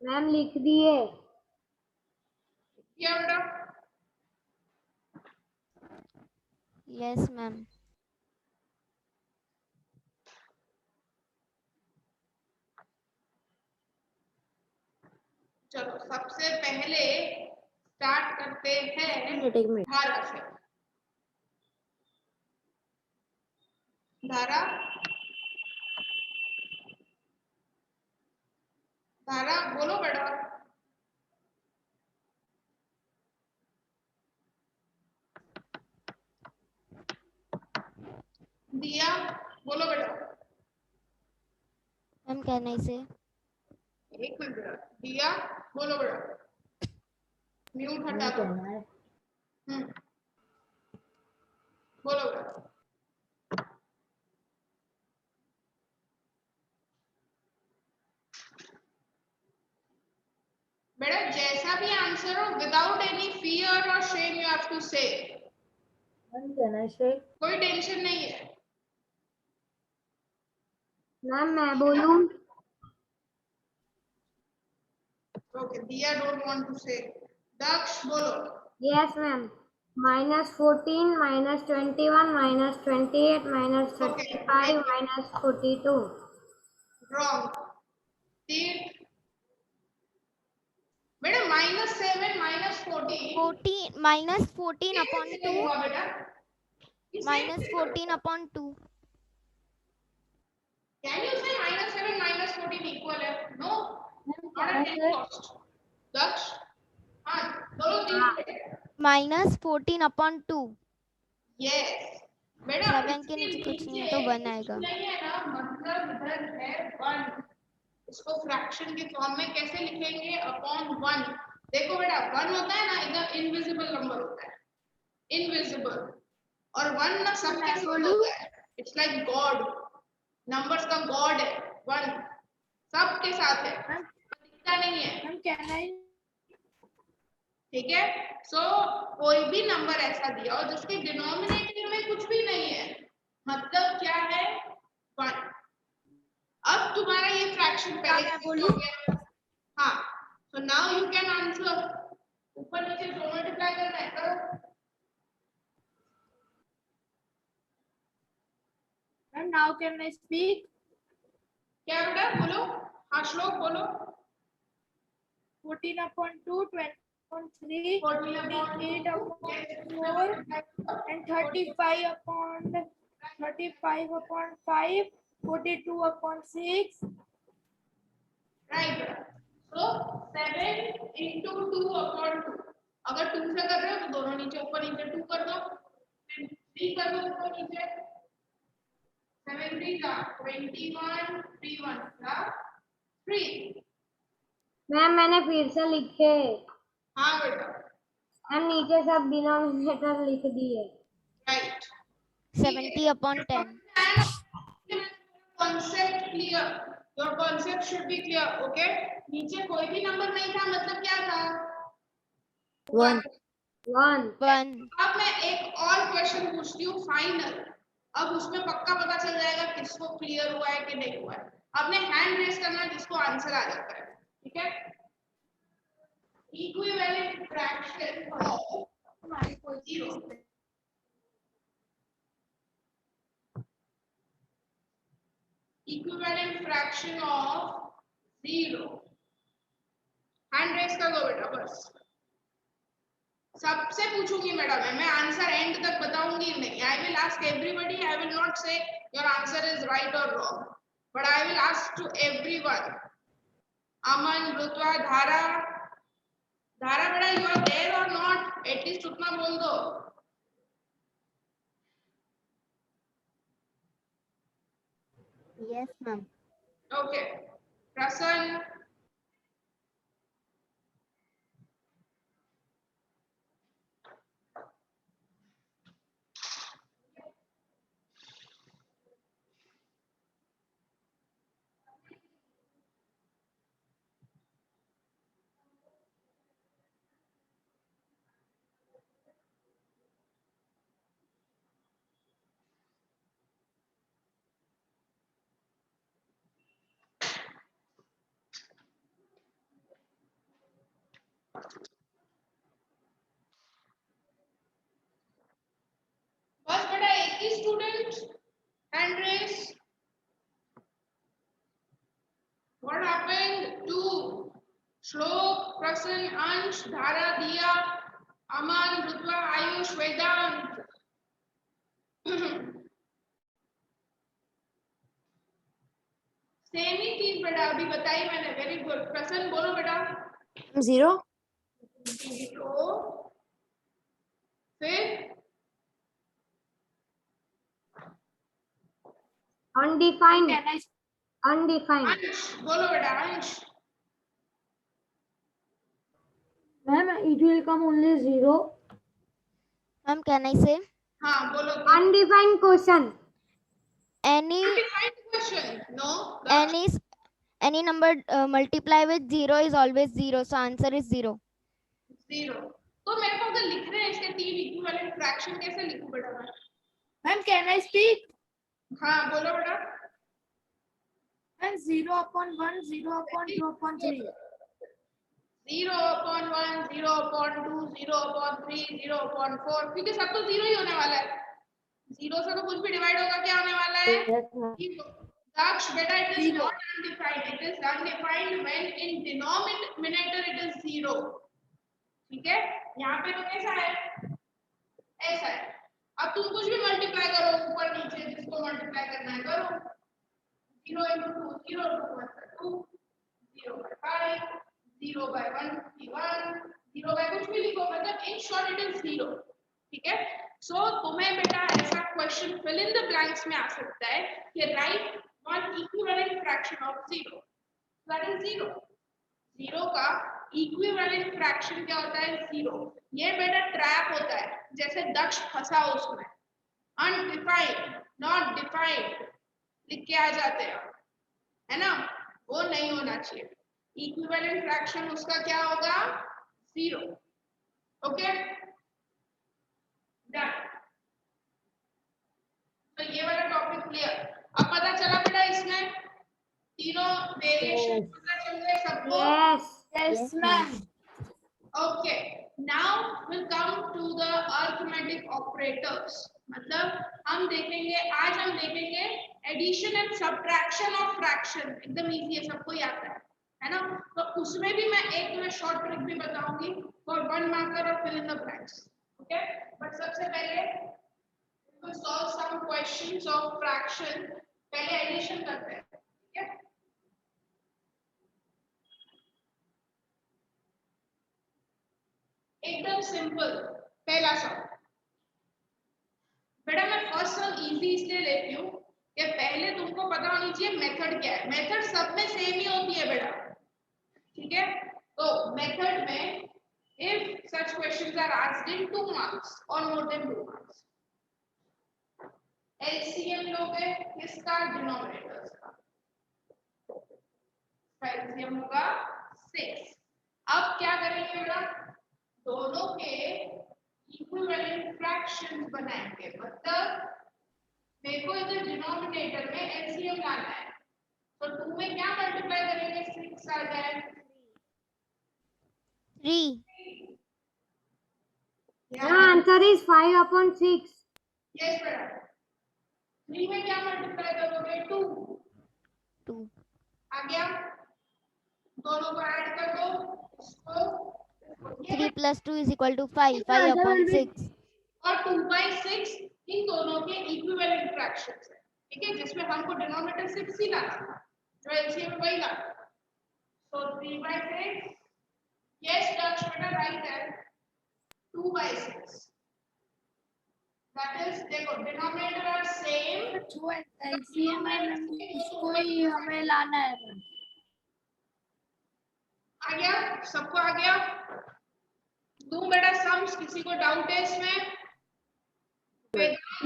मैम लिख दिए। क्या बेटा? Yes ma'am. चलो सबसे पहले स्टार्ट करते हैं एक मिनट धारा से। धारा धारा बोलो बेटा। दिया बोलो बेटा। मैम कैन आई से? एक मिनट बेटा। दिया बोलो बेटा। म्यूट हटा दो। बोलो बेटा। बेटा जैसा भी आंसर हो विदाउट एनी फियर और शेम यू हैव टू से। कोई टेंशन नहीं है। मैम मैं बोलूं? ओके दिया डोंट वांट टू से। दक्ष बोलो। Yes ma'am. -14 -21 -28 -35 -42। रॉन्ग। तीन बेटा -7 -14 -14 upon कैसे 2 हुआ बेटा? -14 upon 2। कैन यू से -7 -14 इक्वल है? No not at any cost. Daksh हाँ बोलो तीन। -14 upon 2। यस बेटा 7 के नीचे कुछ नहीं है तो 1 आएगा। नहीं है ना, मतलब इधर है 1। इसको फ्रैक्शन के फॉर्म में कैसे लिखेंगे? अपॉन 1। देखो बेटा 1 होता है ना इधर इनविजिबल नंबर होता है, इनविजिबल। और 1 ना सबके साथ होता है। इट्स लाइक गॉड, नंबर्स का गॉड है 1, सबके साथ है, दिखता नहीं है। Ma'am can I? ठीक है। सो कोई भी नंबर ऐसा दिया हो जिसके डिनोमिनेटर में कुछ भी नहीं है, मतलब क्या है? 1। अब तुम्हारा ये फ्रैक्शन पहले से हो गया। हाँ so now you can answer. ऊपर नीचे दो मल्टीप्लाई करना है, करो। Ma'am now can I speak? क्या बेटा बोलो? हाँ श्लोक बोलो। 14 upon 2, 20 upon 3, 48 upon 4 and 35 upon 5, 42 upon 6। Right बेटा। सो 7 into 2 upon 2। अगर 2 से कर रहे हो तो दोनों नीचे ऊपर नीचे 2 कर दो, फिर 3 कर दो ऊपर नीचे। 7 3 का 21, 3 1 का 3। मैम मैंने फिर से लिखे। हाँ बेटा मैम नीचे सब डिनोमिनेटर लिख दिए। Right. 70 upon 10। concept clear, your concept should be clear, okay? नीचे कोई भी नंबर नहीं था, मतलब क्या था? 1 1। अब मैं एक और क्वेश्चन पूछती हूँ फाइनल। अब उसमें पक्का पता चल जाएगा किसको क्लियर हुआ है कि नहीं हुआ है। आपने हैंड रेस करना जिसको आंसर आ जाता है, ठीक है? Equivalent fraction of 0। Equivalent fraction of 0। Hand raise कर दो बेटा बस। सबसे पूछूंगी मैडम मैं आंसर एंड तक बताऊंगी नहीं। I will ask everybody, I will not say your answer is right और wrong, but I will ask to everyone. Aman, Rutva, Dhara, Dhara बेटा यू आर देयर और नॉट? एटलीस्ट उतना बोल दो। Yes ma'am. ओके प्रसन्न, श्लोक, प्रसन्न, अंश, धारा, दिया, अमन, रुद्रा, आयुष, वेदांत। सेम ही चीज बेटा अभी बताई मैंने। Very good. प्रसन्न बोलो बेटा। 0. 0 फिर undefined, Can I undefined, अंश बोलो बेटा। अंश Ma'am, it will come only 0. Ma'am, can I say हाँ बोलो। undefined question, any Undefined question? No. any s- any number multiply with 0 is always 0, so answer is 0. 0। तो मेरे को अगर लिख रहे हैं इसके 3 इक्विवेलेंट फ्रैक्शन कैसे लिखूं बेटा मैं? Ma'am, can I speak? हाँ बोलो बेटा। Ma'am, 0/1, 0/2/3. 0/1, 0/2, 0/3, 0/4, क्योंकि सब तो 0 ही होने वाला है। 0 से तो कुछ भी डिवाइड होगा क्या होने वाला है? Yes, ma'am. 0। दाक्ष बेटा it is Zero. not undefined. It is undefined when in denominator it is 0। ठीक है? यहाँ पे तो कैसा है? ऐसा है। अब तुम कुछ भी मल्टीप्लाई करो ऊपर नीचे, जिसको मल्टीप्लाई करना है करो। 0 into 2, 0 into 1 2, 0 by 5, 0 by 1 1, 0 by कुछ भी लिखो, मतलब in short it is 0। ठीक है? सो तुम्हें बेटा ऐसा question fill in the blanks में आ सकता है कि right one equivalent fraction of 0। That is 0। 0 का इक्विवेलेंट फ्रैक्शन क्या होता है? 0। ये बेटा ट्रैप होता है, जैसे दक्ष फंसा उसमें। अनडिफाइंड, नॉट डिफाइंड लिख के आ जाते हैं, है ना? वो नहीं होना चाहिए। इक्विवेलेंट फ्रैक्शन उसका क्या होगा? 0। Okay done. तो ये वाला टॉपिक क्लियर। अब पता चला बेटा इसमें तीनों वेरिएशन पता चल गए सबको? yes, Yes, ma'am. Okay, now we'll come to the arithmetic operators। मतलब हम देखेंगे, आज हम देखेंगे addition and subtraction of fraction. एकदम इजी है, सबको ही आता है ना? तो उसमें भी मैं एक तुम्हें शॉर्ट ट्रिक भी बताऊंगी फॉर 1 मार्कर और fill in the blanks. Okay, but सबसे पहले we'll solve some questions of fraction। पहले एडिशन करते हैं, ठीक है? एकदम सिंपल पहला सवाल। बेटा मैं फर्स्ट सम इजी इसलिए लेती हूँ कि पहले तुमको पता होनी चाहिए मेथड क्या है। मेथड सब में सेम ही होती है बेटा, ठीक है? तो मेथड में if such questions are asked in 2 marks or more than 2 marks, LCM लोगे किसका? डिनोमिनेटर्स का। LCM होगा 6। अब क्या करेंगे बेटा? दोनों के इक्विवेलेंट फ्रैक्शंस बनाएंगे। मतलब मेरे को इधर डिनोमिनेटर में एलसीएम लाना है, तो 2 में क्या मल्टीप्लाई करेंगे? 6 आ जाए 3. the answer is 5/6, यस बेटा। 3 में क्या मल्टीप्लाई करोगे? 2 2. आ गया। दोनों को ऐड कर दो, इसको 3 plus 2 is equal to 5. The answer will be 5/6. और 2/6 इन दोनों के इक्विवेलेंट फ्रैक्शंस है, ठीक है? जिसमें हमको डिनोमिनेटर 6 ही लाना था, जो एलसीएम में वही लाना था। सो 3/6, यस दक्ष बेटा राइट है। 2/6 दैट इज, देखो डिनोमिनेटर आर सेम। जो LCM है मैम उसको ही हमें लाना है। आ गया? सबको आ गया? दूं बेटा सम्स? किसी को डाउट है इसमें?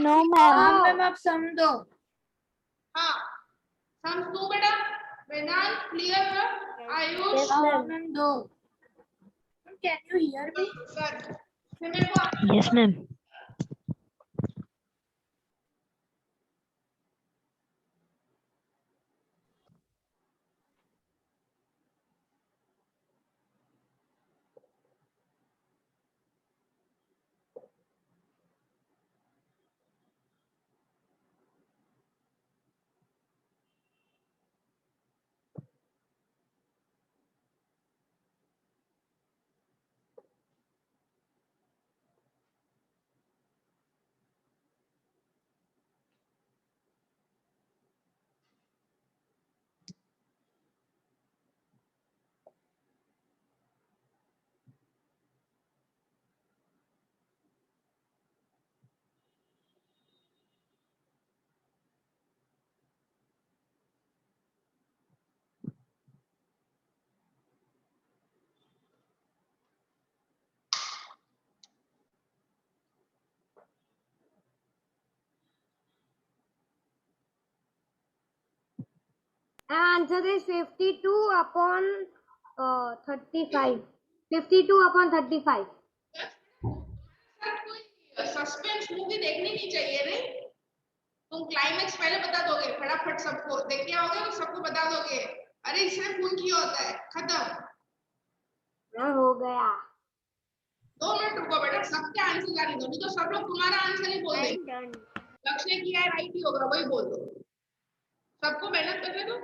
No, ma'am. हाँ मैम आप समझो। हाँ सम्स दूं बेटा? वेदांत क्लियर है? आयुष Yes, हाँ ma'am. मैम दो। Can you hear me? Sir फिर मेरे को Yes, ma'am. Answer is 52 upon 35. 52 upon 35. कोई सस्पेंस मूवी देखनी नहीं चाहिए नहीं। तुम क्लाइमेक्स पहले बता दोगे फटाफट सबको, देख के आओगे तो सबको बता दोगे अरे इसने खून किया होता है, खत्म। हो गया. 2 मिनट रुको बेटा, सबके आंसर जाने दो, नहीं तो सब लोग तुम्हारा आंसर ही बोल I'm देंगे। done. लक्ष्य ने किया है राइट ही होगा, वही बोल दो, सबको मेहनत करने दो।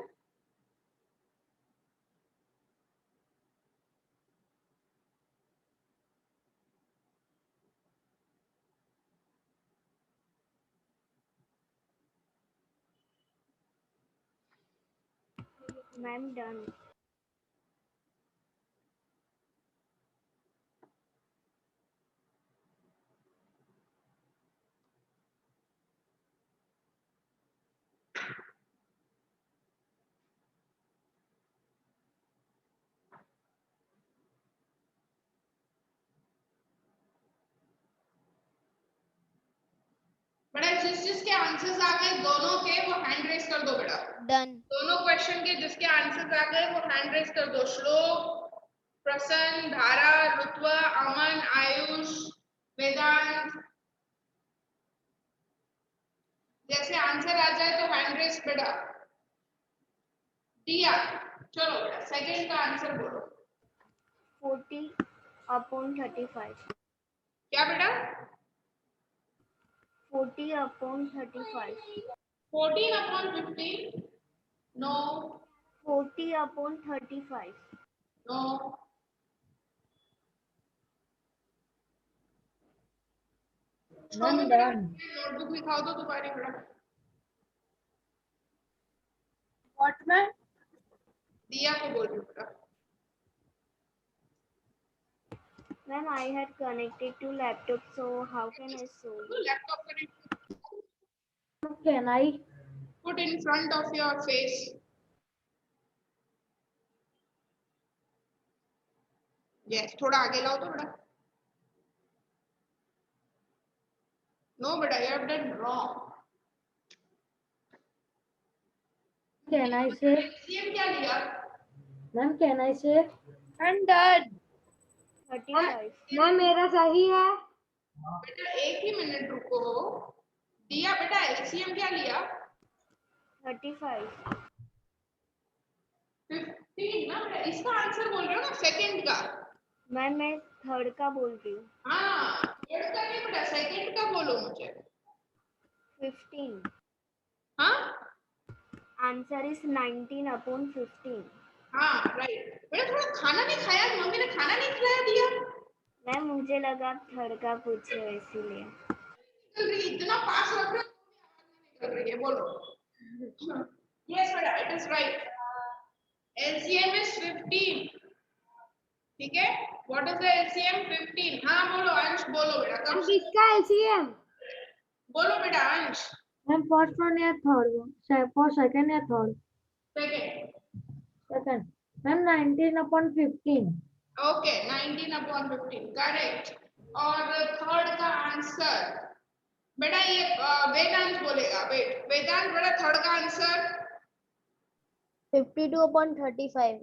I'm done. बेटा जिसके आंसर्स आ गए दोनों के, वो हैंड रेस कर दो बेटा। Done. दोनों क्वेश्चन के जिसके आंसर्स आ गए वो हैंड रेस कर दो। श्लोक, प्रसन्न, धारा, रुत्वा, अमन, आयुष, वेदांत, जैसे आंसर आ जाए तो हैंड रेस बेटा। दिया, चलो बेटा सेकंड का आंसर बोलो। 40 upon 35. क्या बेटा? 40 upon 35. 14 upon 15? No, 40 upon 35. no. I'm done. Notebook दिखाओ तो तुम्हारी बेटा। What ma'am? दिया को बोल रही हूँ बेटा। Ma'am, I had connected to laptop, so how can I show you? Laptop connect Can I? put in front of your face. Yes, थोड़ा आगे लाओ तो बेटा। No बेटा, you have done wrong. Can I say? LCM क्या लिया? Ma'am, can I say? I am done. 35. Ma'am मेरा सही है. बेटा एक ही मिनट रुको। दिया बेटा LCM क्या लिया? 35. 15 ना बेटा, इसका आंसर बोल रहे हो ना सेकंड का। मैम मैं थर्ड का बोल रही हूँ. हाँ थर्ड का नहीं बेटा, सेकंड का बोलो मुझे। 15. हाँ Answer is 19 upon 15. हाँ राइट। बेटा थोड़ा खाना नहीं खाया, मम्मी ने खाना नहीं खिलाया दिया। मैम मुझे लगा आप थर्ड का पूछे हो इसीलिए. निकल रही है, इतना पास रख रहे हो, निकल रही है, बोलो। यस बेटा it is right. LCM is 15. ठीक है, व्हाट इज द LCM? 15। हाँ बोलो अंश, बोलो बेटा कब से किसका LCM? बोलो बेटा अंश। Ma'am, first one या third one? For second या third? Second. Second. Ma'am, 19 upon 15. Okay 19 upon 15 correct. और थर्ड का आंसर बेटा ये वेदांत बोलेगा। वेदांत बेटा थर्ड का answer 52 upon 35.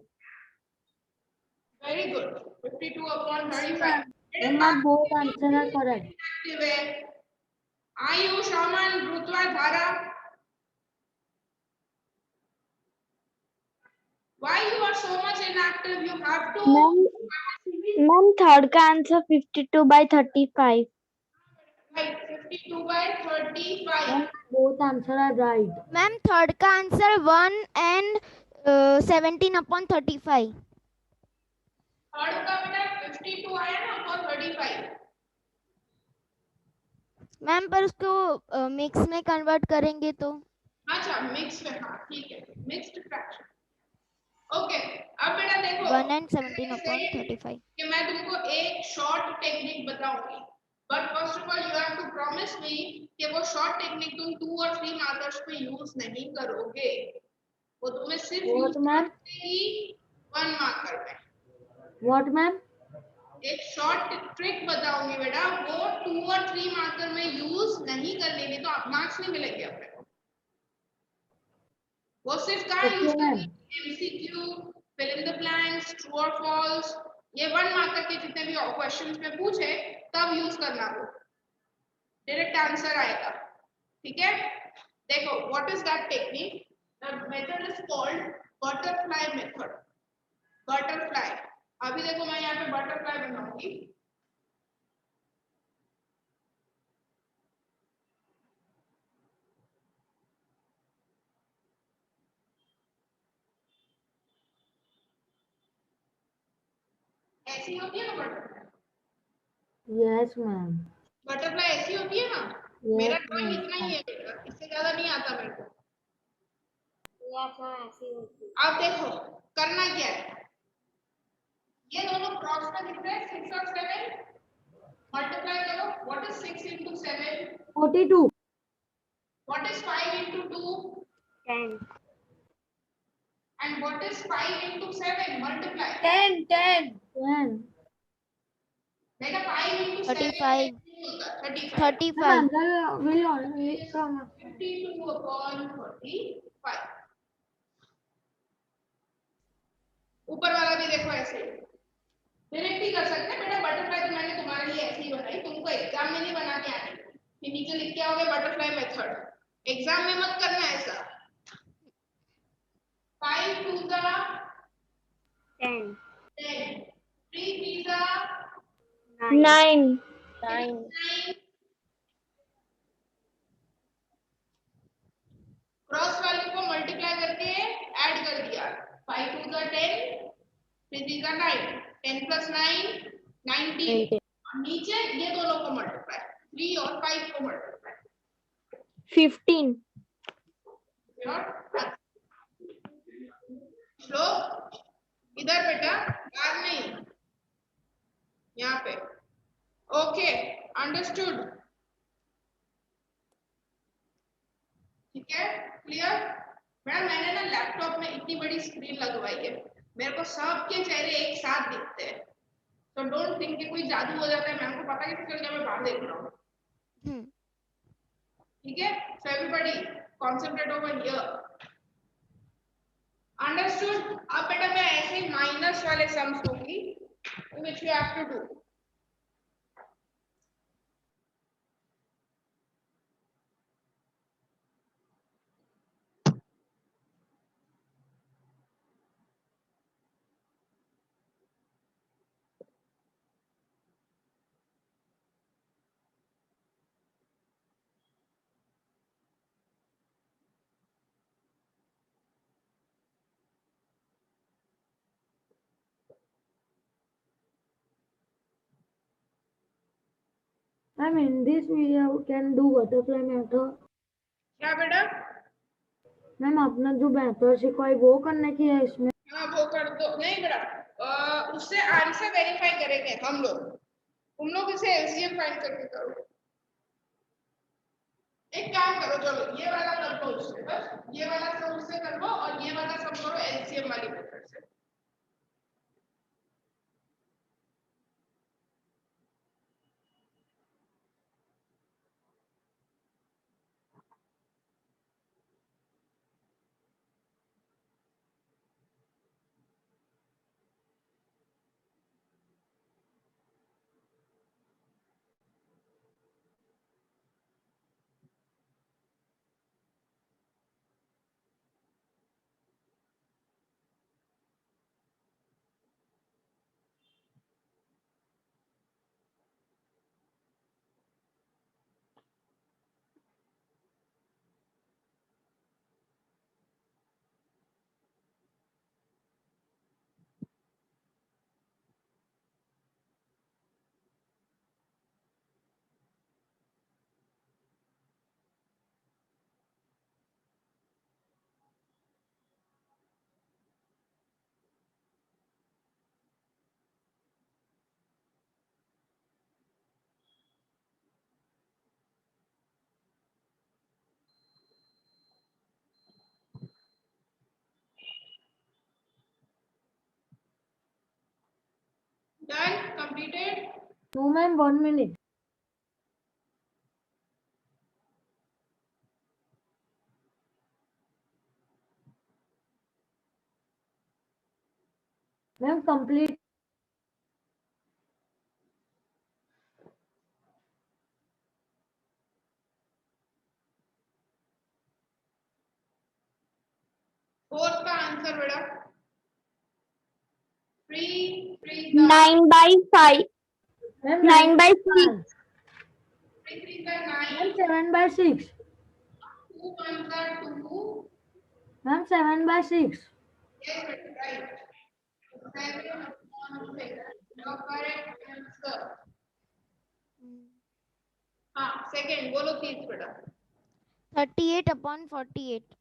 Very good. 52 upon 35। Ma'am, both answers are correct. Active है। आयुष, अमन, रुत्वा, धारा, why you are so much inactive? You have to Ma'am, third का answer 52 by 35. write 52 by 35। Ma'am, both answers are right. Ma'am third का answer 1 and 17 upon 35. Third का बेटा 52 आया ना upon 35। Ma'am पर उसको मिक्स में कन्वर्ट करेंगे तो अच्छा मिक्स में, हाँ ठीक है, मिक्स्ड फ्रैक्शन। ओके अब बेटा देखो 1 and 17 upon 35. कि मैं तुमको एक शॉर्ट टेक्निक बताऊंगी, but first of all you have to promise me कि वो शॉर्ट टेक्निक तुम 2 और 3 मार्कर्स पे यूज नहीं करोगे, वो तुम्हें सिर्फ What, यूज ma'am? करेगी 1 मार्कर में। What, ma'am? एक शॉर्ट ट्रिक बताऊंगी बेटा, वो 2 और 3 मार्कर में यूज नहीं करनी, नहीं तो आप मार्क्स नहीं मिलेंगे अपने को। वो सिर्फ कहाँ Okay, यूज ma'am. करनी है? MCQ, fill in the blanks, true or false, ये 1 मार्कर के जितने भी क्वेश्चंस में पूछे तब यूज करना वो, डायरेक्ट आंसर आएगा। ठीक है, देखो what is that technique? The method is called butterfly method. Butterfly, अभी देखो मैं यहाँ पे बटरफ्लाई बनाऊंगी। ऐसी होती है ना बटरफ्लाई? Yes, ma'am. बटरफ्लाई ऐसी होती है ना? Yes, मेरा ड्राइंग ma'am. इतना ही है बेटा, इससे ज्यादा नहीं आता मेरे को। यस मैम ऐसी होती है। अब देखो करना क्या है, ये दोनों क्रॉस में दिख रहे हैं 6 और 7, मल्टीप्लाई करो। What is 6 into 7? 42. What is 5 into 2? 10 and what is 5 into 7? Multiply 10 10 10. बेटा 5 into 7 35 नहीं होता, 35 Ma'am, 35 answer will always come. 52 upon 35। ऊपर वाला भी देखो ऐसे डायरेक्ट ही कर सकते हैं बेटा। बटरफ्लाई तो मैंने तुम्हारे लिए ऐसे ही बनाई, तुमको एग्जाम में नहीं बना के आनी कि नीचे लिख के आओगे बटरफ्लाई मेथड, एग्जाम में मत करना ऐसा। 5 2 जा 10 10, 3 3 जा 9. 9, क्रॉस वाले को मल्टीप्लाई करके ऐड कर दिया। 5 2 जा 10, 3 3 जा 9, 10 plus 9 19। नीचे ये दोनों को मल्टीप्लाई, 3 और 5 को मल्टीप्लाई 15. और श्लोक इधर बेटा, बाहर नहीं, यहाँ पे। Okay, understood? ठीक है, क्लियर? मैडम मैंने ना लैपटॉप में इतनी बड़ी स्क्रीन लगवाई है, मेरे को सबके चेहरे एक साथ दिखते हैं, तो डोंट थिंक कि कोई जादू हो जाता है। मैम को पता कैसे चल गया मैं बाहर देख रहा हूँ? ठीक है, so everybody concentrate over here. Understood? अब बेटा मैं ऐसे माइनस वाले सम्स दूंगी which you have to do. Ma'am, in this we can do butterfly method. क्या बेटा? मैम आपने जो बेहतर सिखाई वो करने की है इसमें। हाँ वो कर दो। नहीं बेटा, उससे आंसर वेरीफाई करेंगे हम लोग, तुम लोग इसे एलसीएम फाइंड करके करो। एक काम करो, चलो ये वाला कर दो उससे, बस ये वाला सब उससे कर लो और ये वाला सब करो एलसीएम वाली मेथड से। Done, completed? No ma'am, 1 minute. Ma'am complete fourth का आंसर बेटा 3 3 9 by 5. Ma'am 9 by 6. 3 3 का 9 मैम 7/6 2 1 का 2 ma'am 7/6 yes right 7 upon 6 your correct answer हाँ सेकंड बोलो 30 बेटा 38 upon 48.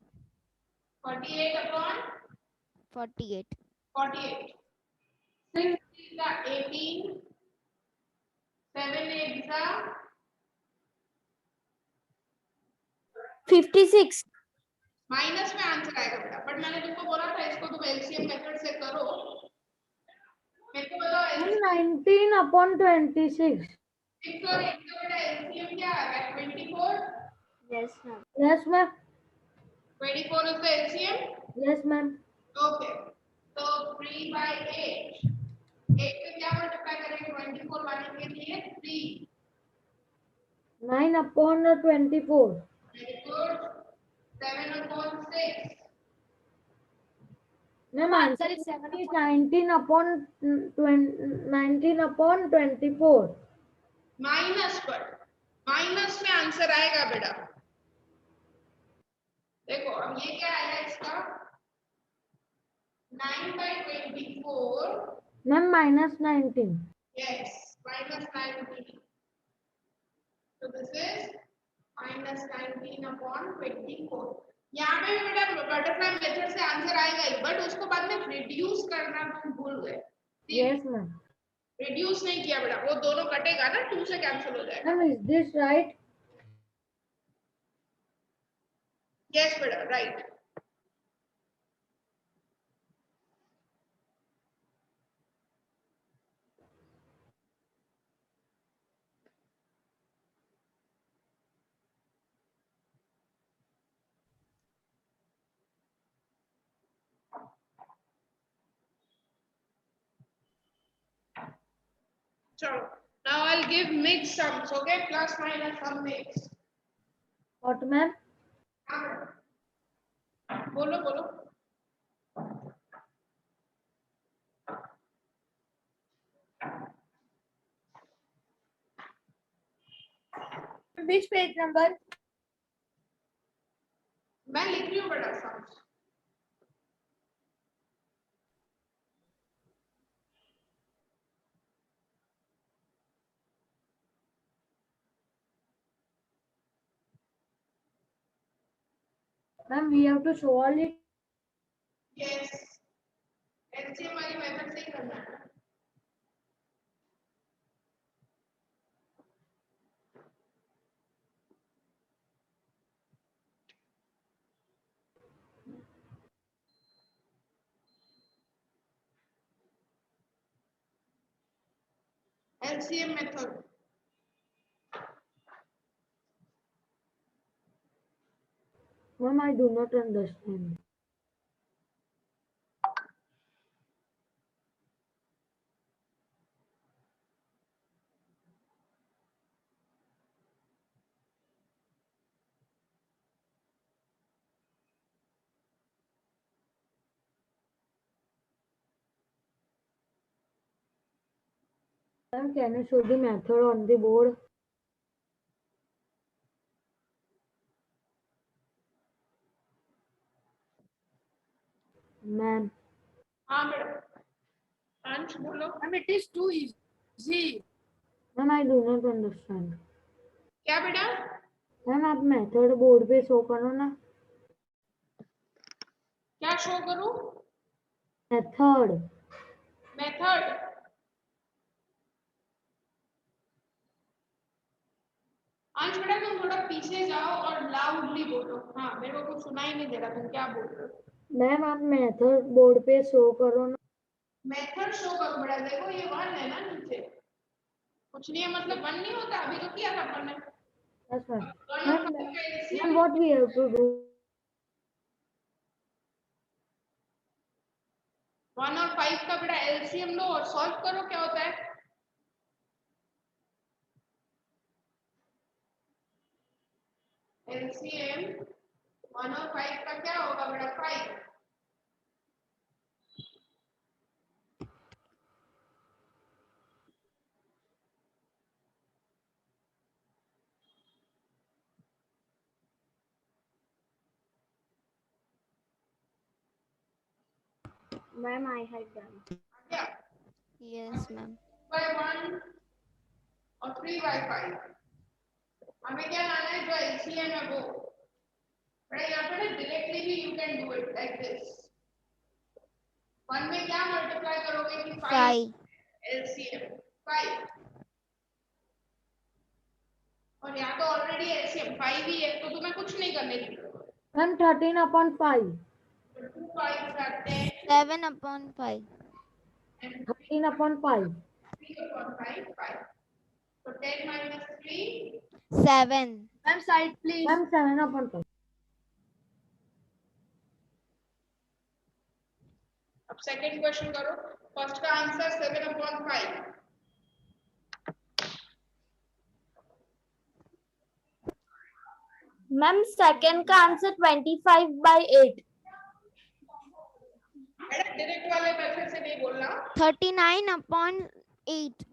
48 upon 48. 48 6 3 का 18 7 8 का 56. माइनस में आंसर आएगा बेटा बट मैंने तुमको बोला था इसको तुम एलसीएम मेथड से करो मेरे को बताओ मैम 19/26 6 और 8 का बेटा एलसीएम क्या आएगा 24 yes ma'am yes ma'am 24 is the LCM yes ma'am okay so 3 by 8 8 पे क्या मल्टीप्लाई करेंगे 24 लाने के लिए 3 9/24 very good 7 upon 6 ma'am Answer answer is 7 is 19/24 minus पर माइनस में आंसर आएगा बेटा देखो अब ये क्या आया इसका 9/24 ma'am -19 yes -19 so this is -19 upon 24 यहाँ पे भी बेटा बटरफ्लाई मेथड से आंसर आएगा ही बट उसको बाद में रिड्यूस करना तुम भूल गए यस मैम रिड्यूस नहीं किया बेटा वो दोनों कटेगा ना 2 से कैंसिल हो जाएगा ma'am is this right yes बेटा राइट चलो now I'll give mixed sums okay plus minus sum mix what ma'am बोलो बोलो Which page number? मैं लिख रही हूँ बेटा sums ma'am we have to solve it yes LCM वाली मेथड से ही करना है LCM method ma'am I do not understand ma'am can you show the method on the board ma'am हाँ बेटा अंश बोलो Ma'am, it is too easy. Ma'am I do not understand क्या बेटा मैम आप मेथड बोर्ड पे शो करो ना क्या शो करूं मेथड मेथड अंश बेटा तुम थोड़ा पीछे जाओ और लाउडली बोलो हाँ मेरे को कुछ सुनाई नहीं दे रहा तुम क्या बोल रहे हो मैम आप मेथड बोर्ड पे शो करो ना मेथड शो करो बेटा देखो ये 1 है ना नीचे कुछ नहीं है मतलब 1 नहीं होता अभी तो किया था अपन ने yes ma'am One of ma'am the LCM ma'am what we have to do 1 और 5 का बेटा एलसीएम लो और सॉल्व करो, क्या होता है? एलसीएम 1 और 5 का क्या होगा बेटा? 5। Ma'am, I had done. क्या Yes, ma'am. by 1 और 3 by 5? हमें क्या लाना है? जो एलसीएम है वो। बेटा यहाँ पे ना डायरेक्टली भी you can do it like this. 1 में क्या मल्टीप्लाई करोगे कि 5 5. एलसीएम 5, और यहाँ तो ऑलरेडी एलसीएम 5 ही है, तो तुम्हें कुछ नहीं करने की जरूरत। मैम 13/5. 2 5 करते हैं 7/5. 13/5. 3/5 5। तो 10 minus 3 7. Ma'am side please. Ma'am 7/5. अब सेकंड क्वेश्चन करो। फर्स्ट का आंसर 7/5। Ma'am, second का आंसर 25/8. बेटा डायरेक्ट वाले मेथड से नहीं बोलना। 39/8.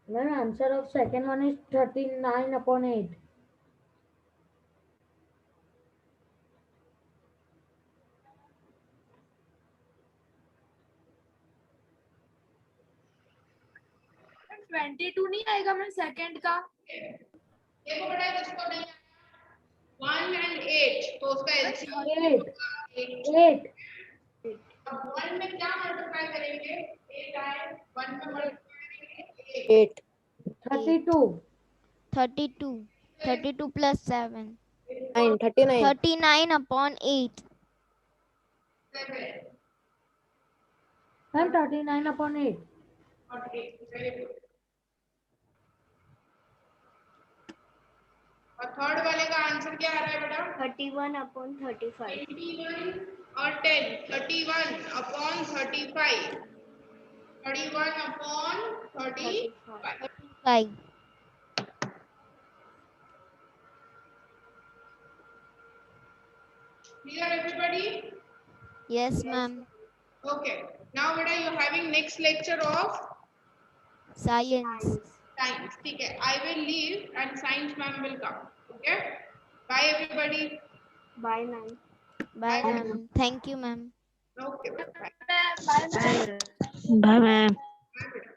Ma'am, answer of second one is 39/8. Ma'am 22 नहीं आएगा मैम सेकंड का। देखो बेटा जिसको नहीं 1 and 8 तो उसका एलसीएम 8. 8। 8. अब 1 में क्या मल्टीप्लाई करेंगे? 8 आए, 1 में मल्टीप्लाई करेंगे 8। 32. 32. 32 plus 7. 39. 39/8. 7 Ma'am 39/8. और 8। Very good. और थर्ड वाले का आंसर क्या आ रहा है बेटा? 31/35. 21 और 10। 31/35। 31/35। 5. Clear everybody? Yes, ma'am. Okay. Now beta you having next lecture of Science. science. ठीक है। I will leave and science ma'am will come. Okay. Bye everybody. Bye, ma'am. Bye, ma'am. Thank you, ma'am. Okay. Bye. Bye ma'am. Bye, ma'am. Bye beta.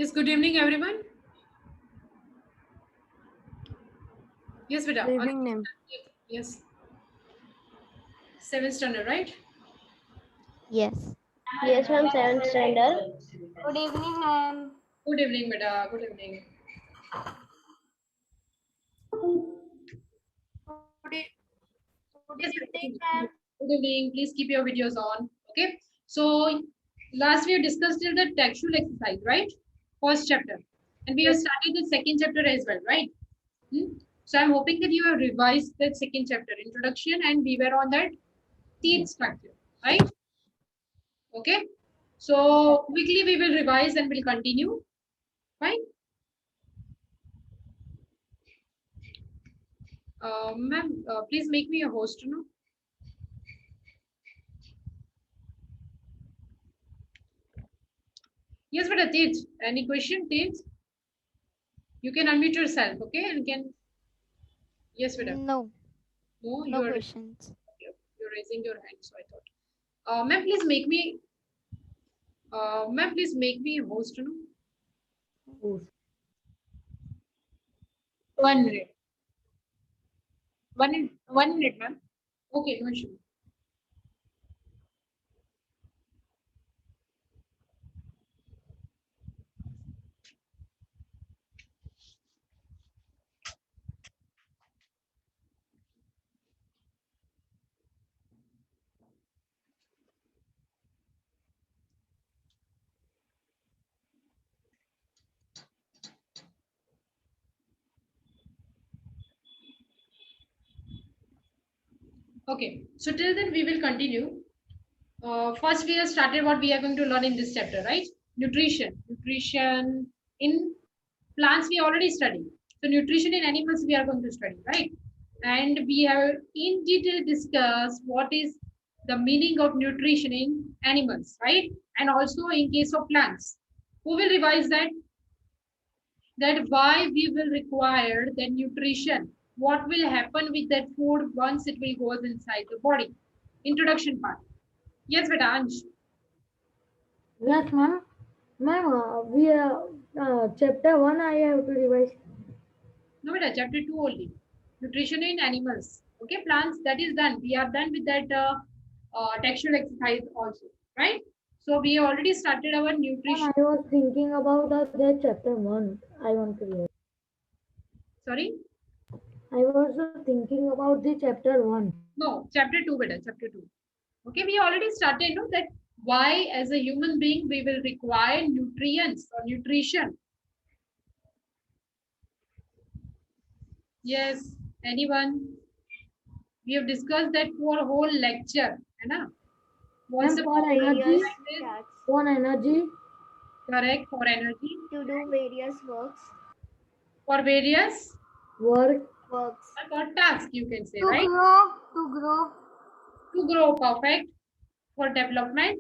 Yes, good evening, everyone. Yes, beta. Good evening, ma'am. Yes. 7th standard, right? Yes. Yes, ma'am, 7th standard. Good evening, ma'am. Good evening, beta. Good evening. Good Yes, evening, beta. ma'am. Good evening. Please keep your videos on. Okay. So last we have discussed till the textual exercise, right? First chapter. And we have started the second chapter as well, right? So I'm hoping that you have revised that second chapter, introduction, and we were on that teeth structure, right? Okay. So quickly we will revise and we'll continue. Fine. Ma'am, please make me a host now. Yes, but Tej, any question, Tej? You can unmute yourself, okay? And can yes, beta. No. No, No you are questions. you're raising your hand, so I thought. Ma'am, please make me. Ma'am, please make me a host now. 1 minute. 1 minute, ma'am. Okay, no issue. Okay, so till then we will continue. First, we have started what we are going to learn in this chapter, right? Nutrition. Nutrition in plants we already studied. So nutrition in animals we are going to study, right? And we have in detail discussed what is the meaning of nutrition in animals, right? And also in case of plants. Who will revise that? That why we will require the nutrition. What will happen with that food once it will go inside the body? Introduction part. Yes, beta, Ansh. Yes, ma'am. Ma'am, we chapter 1 I have to revise. No, beta, chapter 2 only. Nutrition in animals. Okay, plants, that is done. We are done with that textual exercise also, right? So we already started our Ma'am, nutrition. I was thinking about that chapter 1. I want to revise. Sorry? I was thinking about the chapter 1. No, chapter 2, beta, chapter 2. Okay, we already started, no, that why as a human being we will require nutrients or nutrition. Yes, anyone? We have discussed that for a whole lecture, है ना? What's the For energy, for energy, correct for energy? To do various works. For various work, Works. for task, you can say, To right? grow, to grow. To grow, perfect. For development,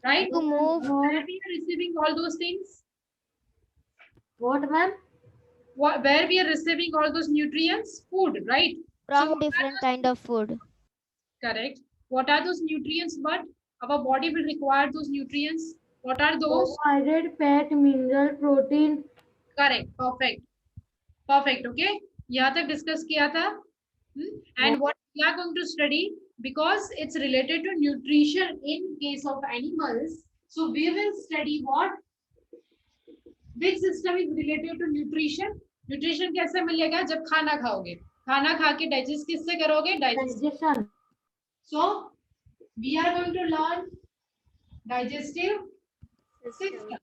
right? To move. Where we are receiving all those things? what, ma'am? Where we are receiving all those nutrients? Food, right? From what are different those- kind of food. Correct. What are those nutrients? But our body will require those nutrients. What are those? Carbohydrate, fat, mineral, protein. Correct. Perfect. Perfect. Okay. यहाँ तक discuss किया था. And what we are going to study, because it's related to nutrition in case of animals. So we will study what? Which system is related to nutrition? Nutrition कैसे मिलेगा? जब खाना खाओगे. खाना खा के digest किससे करोगे? Digestion. So we are going to learn digestive system,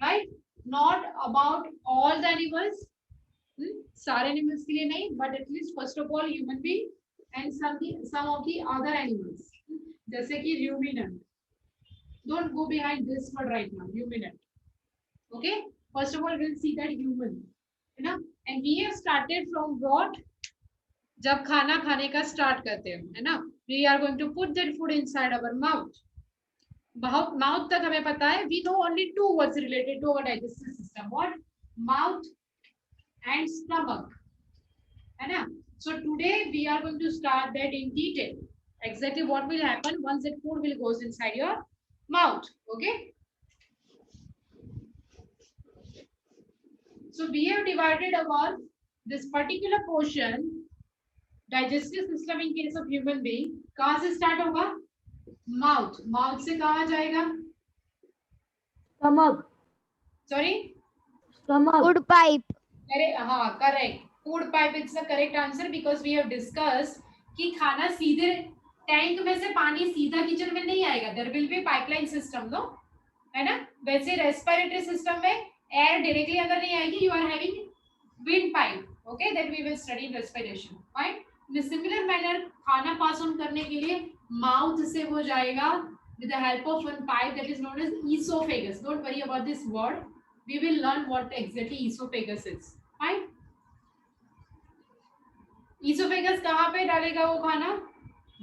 right? Not about all the animals. सारे animals के लिए नहीं, but at least first of all human being and some of the other animals. जैसे कि ruminant. Don't go behind this word right now. Ruminant. Okay. First of all, we'll see that human. है ना? And we have started from what? जब खाना खाने का start करते हैं, है ना? We are going to put that food inside our mouth. Mouth तक हमें पता है. We know only two words related to our digestive system. What? Mouth and stomach. है ना? So today we are going to start that in detail. Exactly what will happen once that food will goes inside your mouth. Okay. So we have divided our this particular portion, digestive system in case of human being, कहाँ से start होगा? Mouth. Mouth से कहाँ जाएगा? Stomach. Sorry? Stomach. Food pipe. हाँ, correct. Food pipe is the correct answer because we have discussed कि खाना सीधे टैंक में से पानी सीधा किचन में नहीं आएगा. There will be pipeline system, no? है ना? वैसे रेस्पिरेटरी सिस्टम में एयर डायरेक्टली अंदर नहीं आएगी. You are having wind pipe. Okay, that we will study in respiration. Fine. In a similar manner, खाना पास ऑन करने के लिए माउथ से वो जाएगा with the help of one pipe that is known as esophagus. Don't worry about this word. We will learn what exactly esophagus is. Fine. Esophagus कहाँ पे डालेगा वो खाना?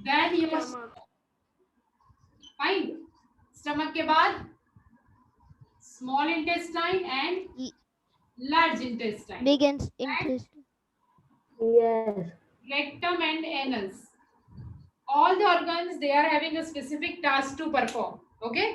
Then your fine. Stomach के बाद small intestine and large intestine. Big intestine. Yes. Rectum and anus. All the organs they are having a specific task to perform. Okay?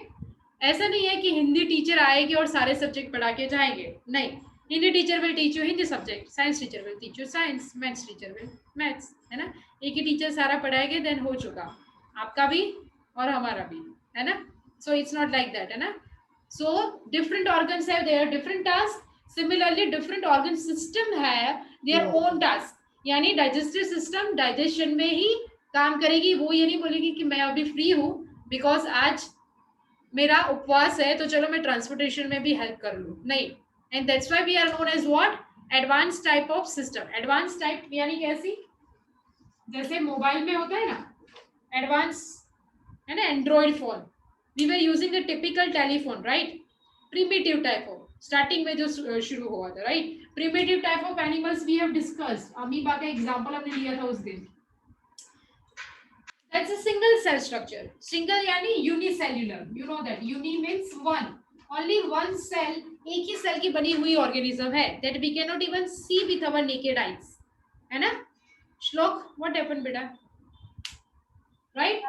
ऐसा नहीं है कि हिंदी टीचर आएगी और सारे सब्जेक्ट पढ़ा के जाएंगे. नहीं, Hindi teacher will teach you Hindi subject, science teacher will teach you science, maths teacher will maths, है ना? एक ही टीचर सारा पढ़ाएंगे, देन हो चुका. आपका भी और हमारा भी, है ना? So it's not like that, है ना? So different organs have their different tasks. Similarly, different organ system have their own task. यानी डाइजेस्टिव सिस्टम डाइजेशन में ही काम करेगी. वो ये नहीं बोलेगी कि मैं अभी फ्री हूँ बिकॉज आज मेरा उपवास है तो चलो मैं ट्रांसपोर्टेशन में भी हेल्प कर लूँ. नहीं. And that's why we are known as what? Advance type of system. Advance type यानी कैसी? जैसे मोबाइल में होता है ना एडवांस, है ना, android phone. We were using the typical telephone, right? Primitive type of starting में जो शुरू हुआ था, right? Primitive type of animals we have discussed. Amoeba का एग्जांपल हमने लिया था उस दिन. That's a single cell structure. Single यानी unicellular. You know that uni means one. Only one cell, एक ही सेल की बनी हुई ऑर्गेनिज्म है that we can not even see with our naked eyes, है ना? श्लोक, व्हाट हैपेंड बेटा? राइट?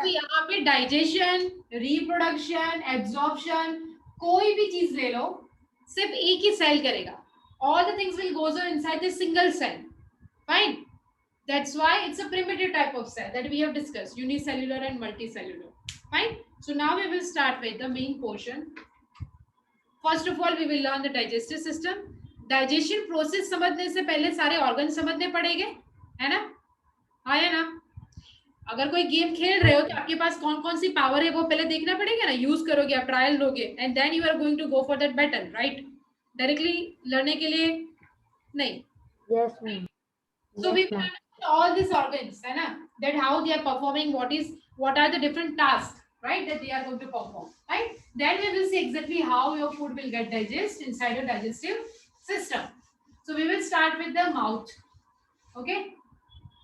तो यहाँ पे डाइजेशन, रिप्रोडक्शन, एब्जॉर्प्शन, कोई भी चीज ले लो सिर्फ एक ही सेल करेगा. All the things will goes on inside the single cell. Fine. That's why it's a primitive type of cell that we have discussed, unicellular and multicellular. Fine. So now we will start with the main portion. First of all, we will learn the digestive system. Digestion process समझने से पहले सारे organs समझने पड़ेंगे, है ना? हाँ या ना? अगर कोई गेम खेल रहे हो तो आपके पास कौन कौन सी पावर है वो पहले देखना पड़ेगा ना. यूज करोगे, आप ट्रायल लोगे, and then you are going to go for that battle, right? Directly लड़ने के लिए नहीं. Yes, ma'am. So we will understand all these organs, है ना? That how they are performing, what are the different tasks, right? That they are going to perform, right? Then we will see exactly how your food will get digested inside your digestive system. So we will start with the mouth, okay?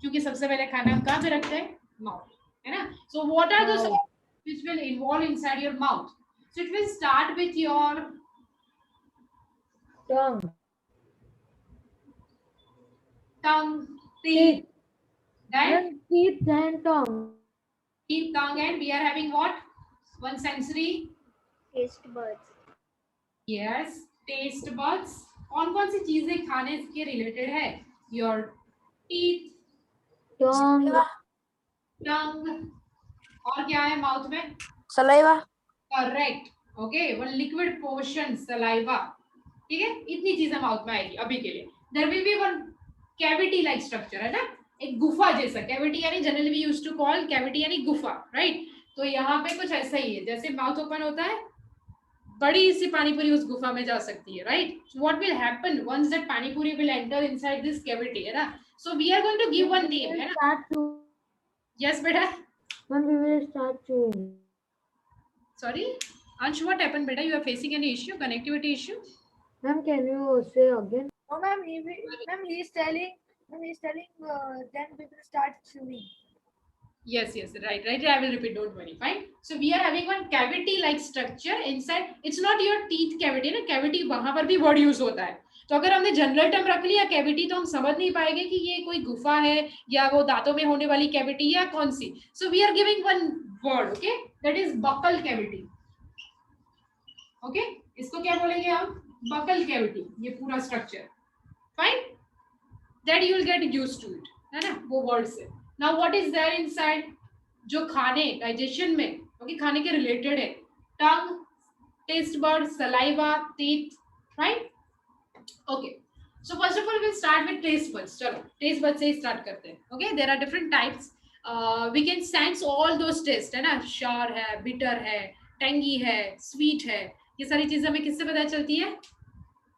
क्योंकि सबसे पहले खाना हम कहाँ पे रखते हैं? Mouth, है ना? So what are those organs which will involve inside your mouth? So it will start with your Tongue. tongue, teeth, then Then teeth and tongue. teeth, tongue, and we are having what? One sensory. Taste buds. Yes, taste buds. कौन कौन सी चीजें खाने के related है? Your teeth, Tongue. tongue, और क्या है mouth में? Saliva. Correct. Okay, one liquid portion, saliva. ठीक है, इतनी चीजें माउथ में आएगी अभी के लिए. There will be one cavity like structure, है ना? एक गुफा जैसा. Cavity यानी generally we used to call cavity यानी गुफा, right? तो यहाँ पे कुछ ऐसा ही है. जैसे माउथ ओपन होता है, बड़ी सी पानीपुरी उस गुफा में जा सकती है, right? So what will happen once that panipuri will enter inside this cavity, है ना? So we are going to give one name, है ना? Start to. Yes, बेटा. When we will start chewing. Sorry, Ansh, what happened, beta? You are facing any issue, connectivity issue? Ma'am, can you say again? Oh, ma'am, he is telling, then we will start chewing. Yes, right. I will repeat, don't worry. Fine. So we are having one cavity-like structure inside. It's not your teeth cavity, ना? Cavity वहाँ पर भी word use होता है. तो अगर हमने general term रख लिया cavity तो हम समझ नहीं पाएंगे कि ये कोई गुफा है या वो दांतों में होने वाली cavity या कौन सी. So we are giving one word, okay? That is buccal cavity. Okay? इसको क्या बोलेंगे हम? बकल कैविटी, ये पूरा structure, fine, that you will get used to it, है ना, वो वर्ड से. Now what is there inside, जो खाने डाइजेशन में क्योंकि खाने के रिलेटेड है, tongue, taste bud, saliva, teeth, right. Okay, so first of all we start with taste buds. चलो टेस्ट बड से ही स्टार्ट करते हैं. Okay, there are different types. We can sense all those taste, है ना, sure है, bitter है, tangy है, स्वीट है, ये सारी चीजें हमें किससे पता चलती है,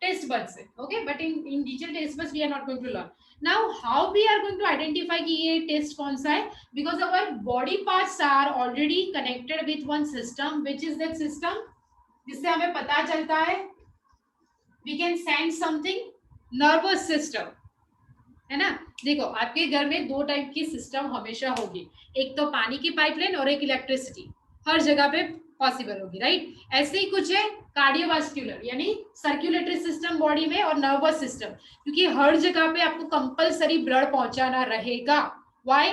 टेस्ट बड से. Okay, but in detail taste buds we are not going to learn. Now how we are going to identify कि ये टेस्ट कौन सा है, because our body parts are already connected with one system, which is that system, जिससे हमें पता चलता है, we can sense something, nervous system, है ना. देखो आपके घर में दो टाइप की सिस्टम हमेशा होगी, एक तो पानी की पाइपलाइन और एक इलेक्ट्रिसिटी, हर जगह पे पॉसिबल होगी, राइट. ऐसे ही कुछ है कार्डियोवास्कुलर यानी सर्कुलेटरी सिस्टम बॉडी में, और नर्वस सिस्टम, क्योंकि हर जगह पे आपको कंपलसरी ब्लड पहुंचाना रहेगा. Why,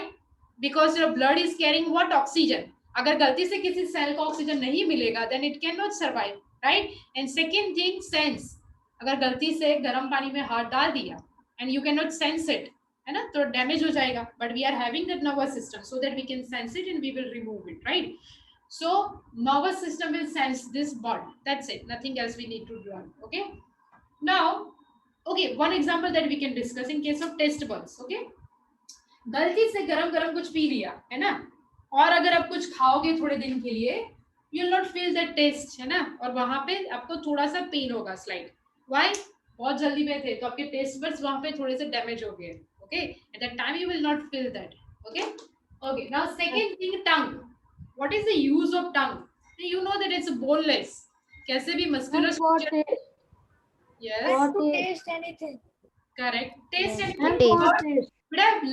because your blood is carrying what, oxygen. अगर गलती से किसी सेल को ऑक्सीजन नहीं मिलेगा then it can not survive, right. And second thing, sense. अगर गलती से गर्म पानी में हाथ डाल दिया and you can not sense it, है ना, तो डैमेज हो जाएगा. But we are having that nervous system so that we can sense it and we will remove it, right. So nervous system will sense this bond. That's it. Nothing else we need to learn. Okay. Now, okay, one example that we can discuss in case of taste buds. Okay. गलती से गरम गरम कुछ P लिया, है ना, और अगर आप कुछ खाओगे थोड़े दिन के लिए, you will not feel that taste, है ना, और वहां पे आपको थोड़ा सा पेन होगा, स्लाइड. Why? बहुत जल्दी में थे तो आपके टेस्ट बड्स वहां पे थोड़े से डैमेज हो गए. Okay. At that time you will not feel that. Okay. Okay. Now second thing, tongue. What is the use of tongue? You know that it's boneless. कैसे भी muscular structure. Yes. For taste anything. Correct. Taste and and for taste. taste. But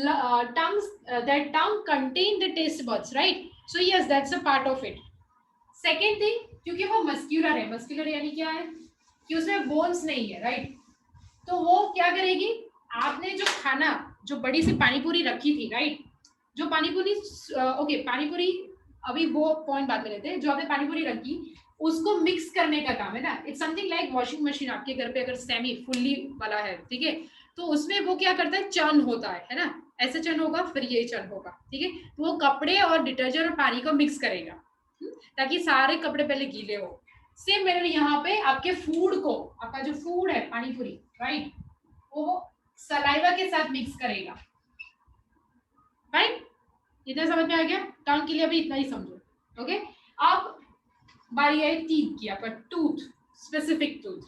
tongues, that tongue contain the taste buds, right? So yes, that's a part of it. Second thing, क्योंकि वो muscular है, muscular यानी क्या है कि उसमें bones नहीं है, right? तो वो क्या करेगी, आपने जो खाना, जो बड़ी सी पानीपुरी रखी थी, right? जो पानीपुरी, ओके, पानीपुरी अभी वो पॉइंट बाद में लेते हैं. जो आपने पानीपुरी रखी उसको मिक्स करने का काम है ना. It's something like washing machine. आपके घर पे अगर सेमी फुल्ली वाला है, ठीक है, तो उसमें वो क्या करता है, चर्न होता है ना, ऐसे चर्न होगा, फिर ये चर्न होगा, ठीक है. तो वो कपड़े और डिटर्जेंट और पानी को मिक्स करेगा ताकि सारे कपड़े पहले गीले हो. सेम मैंने यहाँ पे आपके फूड को, आपका जो फूड है पानीपुरी, राइट, वो सलाइवा के साथ मिक्स करेगा, राइट. इतना समझ में आ गया. टंग के लिए अभी इतना ही समझो. ओके. अब बारी है टीथ की, आपका टूथ, स्पेसिफिक टूथ.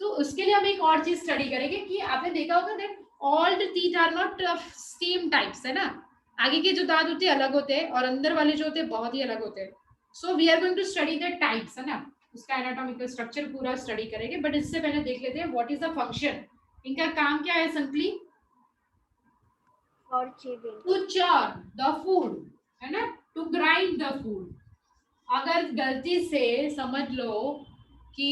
तो उसके लिए हम एक और चीज स्टडी करेंगे कि आपने देखा होगा that all the teeth are not same types, है ना. आगे के जो दांत होते हैं अलग होते हैं और अंदर वाले जो होते हैं बहुत ही अलग होते हैं. So we are going to study the types, है ना, उसका एनाटॉमिकल स्ट्रक्चर पूरा स्टडी करेंगे. बट इससे पहले देख लेते हैं व्हाट इज द फंक्शन. इनका काम क्या है, simply For chewing. to churn the food, है ना, to grind the food. अगर गलती से समझ लो कि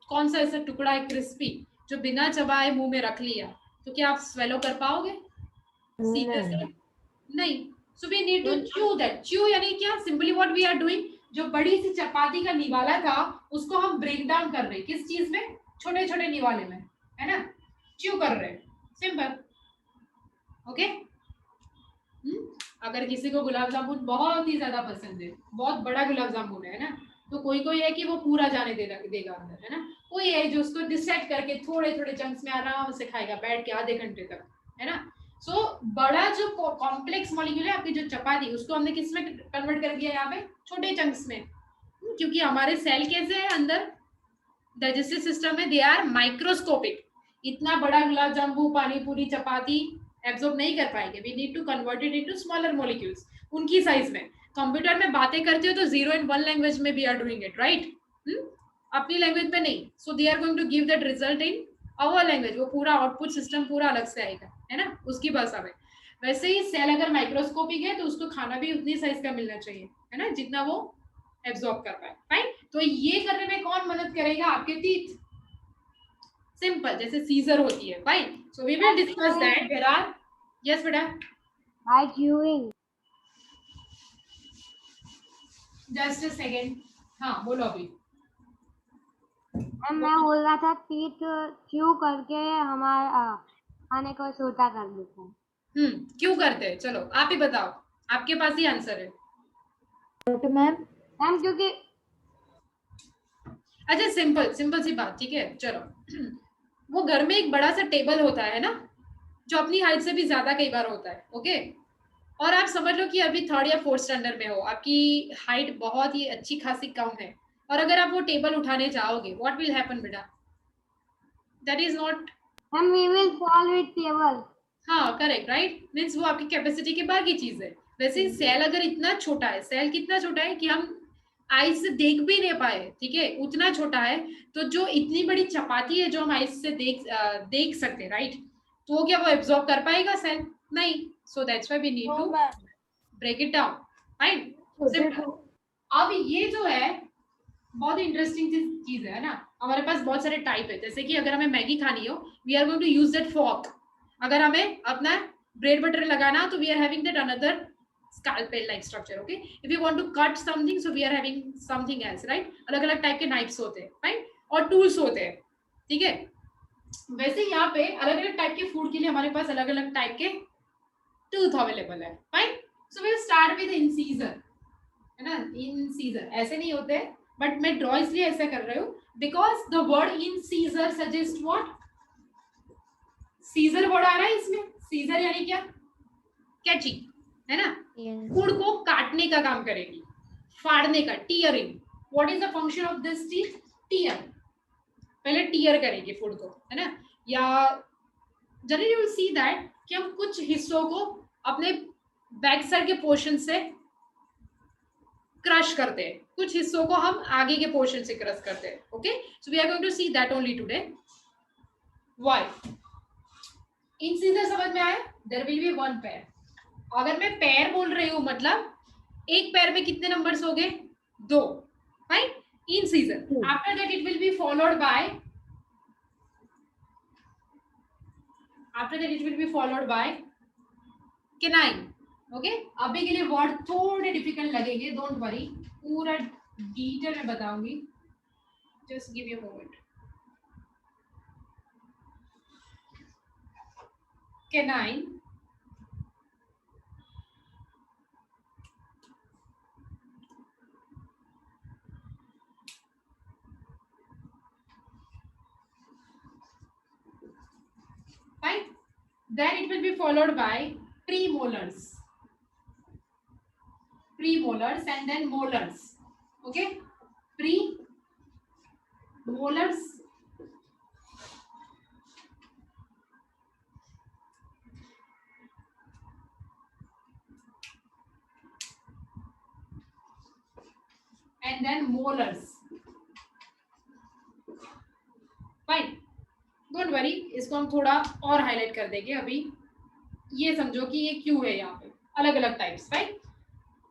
कौन सा ऐसा टुकड़ा है क्रिस्पी जो बिना चबाए मुंह में रख लिया, तो क्या आप स्वेलो कर पाओगे? सीधे से नहीं. So we need to chew that. Chew यानी क्या, simply what we are doing, जो बड़ी सी चपाती का निवाला था उसको हम ब्रेक डाउन कर रहे हैं. किस चीज में, छोटे छोटे निवाले में, है ना, च्यू कर रहे हैं. सिंपल. ओके. अगर किसी को गुलाब जामुन बहुत ही ज्यादा पसंद है, बहुत बड़ा गुलाब जामुन है ना, तो कोई कोई है कि वो पूरा जाने देगा अंदर, है ना. कोई है जो उसको डिसाइड करके थोड़े थोड़े चंक्स में आराम से खाएगा बैठ के आधे घंटे तक, है ना. सो बड़ा जो कॉम्प्लेक्स मॉलिक्यूल है आपकी जो चपाती, उसको हमने किस में कन्वर्ट कर दिया, यहाँ पे छोटे चंक्स में. क्योंकि हमारे सेल कैसे है अंदर डाइजेस्टिव सिस्टम में, दे आर माइक्रोस्कोपिक. इतना बड़ा गुलाब जामुन, पानी पूरी, चपाती एब्जॉर्ब नहीं कर पाएंगे. We need to convert it into smaller molecules उनकी साइज में. कंप्यूटर में बातें करते हो तो 0 and 1 लैंग्वेज में we are doing it, right, अपनी लैंग्वेज में नहीं. So they are going to give that result in our language. वो पूरा आउटपुट सिस्टम पूरा अलग से आएगा, है ना, उसकी भाषा में. वैसे ही सेल अगर माइक्रोस्कोपिक है तो उसको खाना भी उतनी साइज का मिलना चाहिए, है ना, जितना वो एब्जॉर्ब कर पाए, राइट. तो ये करने में कौन मदद करेगा, आपके टीथ. सिंपल, जैसे सीजर होती है, fine. So we will discuss that. There are, yes बेटा, By chewing. Just a second. हाँ बोलो अभी. मैं बोल रहा था टीथ क्यों करके हमारा खाने को छोटा कर देता है। क्यों करते हैं? चलो आप ही बताओ, आपके पास ही आंसर है। Okay, ma'am. मैम क्योंकि अच्छा, सिंपल सिंपल सी बात, ठीक है, चलो। वो घर में एक बड़ा सा टेबल होता है ना, जो अपनी हाइट से भी ज्यादा कई बार होता है, ओके। और आप समझ लो कि अभी 3rd या 4th स्टैंडर्ड में हो, आपकी हाइट बहुत ही अच्छी खासी कम है, और अगर आप वो टेबल उठाने जाओगे, व्हाट विल हैपन बेटा? That is not, ma'am we will fall with table. हाँ करेक्ट, राइट, मीन्स वो आपकी कैपेसिटी के बाहर की चीज है। वैसे सेल अगर इतना छोटा है, सेल कितना छोटा है कि हम आइस से देख भी नहीं पाए, ठीक है, उतना छोटा है, तो जो इतनी बड़ी चपाती है जो हम आइस से देख सकते हैं, राइट, तो वो क्या वो एब्जॉर्ब कर पाएगा सेल? नहीं। So that's why we need to break it down, right, simple. अब ये जो है बहुत इंटरेस्टिंग चीज है ना, हमारे पास बहुत सारे टाइप है, जैसे कि अगर हमें मैगी खानी हो, we are going to use that fork. अगर हमें अपना ब्रेड बटर लगाना, तो we are having that another scalpel like structure, okay? If you want to cut something, so we are having something else, right? अलग अलग type के knifes होते हैं, राइट, और टूल्स होते हैं, ठीक है। वैसे यहाँ पे अलग अलग टाइप के फूड के लिए हमारे पास अलग अलग टाइप के टूथ अवेलेबल है, right. So we will start with incisor, है ना, इंसीजर ऐसे नहीं होते, बट मैं ड्रॉ इसलिए ऐसा कर रही हूँ because the word incisor suggest what, scissor word आ रहा है इसमें, सीजर यानी क्या, कैची, है ना, फूड को काटने का काम करेगी, फाड़ने का, tearing. What is the function of this teeth? Tear, पहले टीयर करेगी फूड को, है ना, या generally you will see that कि हम कुछ हिस्सों को अपने बैक साइड के पोर्शन से क्रश करते हैं, कुछ हिस्सों को हम आगे के पोर्शन से क्रश करते हैं, okay. So we are going to see that only today. Why incisor समझ में आया? There will be one pair. अगर मैं पैर बोल रही हूं, मतलब एक पैर में कितने नंबर्स हो गए? 2, right, incisor. After that it will be followed bye canine, okay. अभी के लिए वर्ड थोड़े डिफिकल्ट लगेंगे, डोंट वरी, पूरा डिटेल में बताऊंगी, just give you a moment. Canine, right, then it will be followed by premolars and then molars, okay, premolars and then molars, fine, don't worry, इसको हम थोड़ा और हाईलाइट कर देंगे। अभी ये समझो कि ये क्यों है, यहाँ पे अलग अलग टाइप्स, राइट।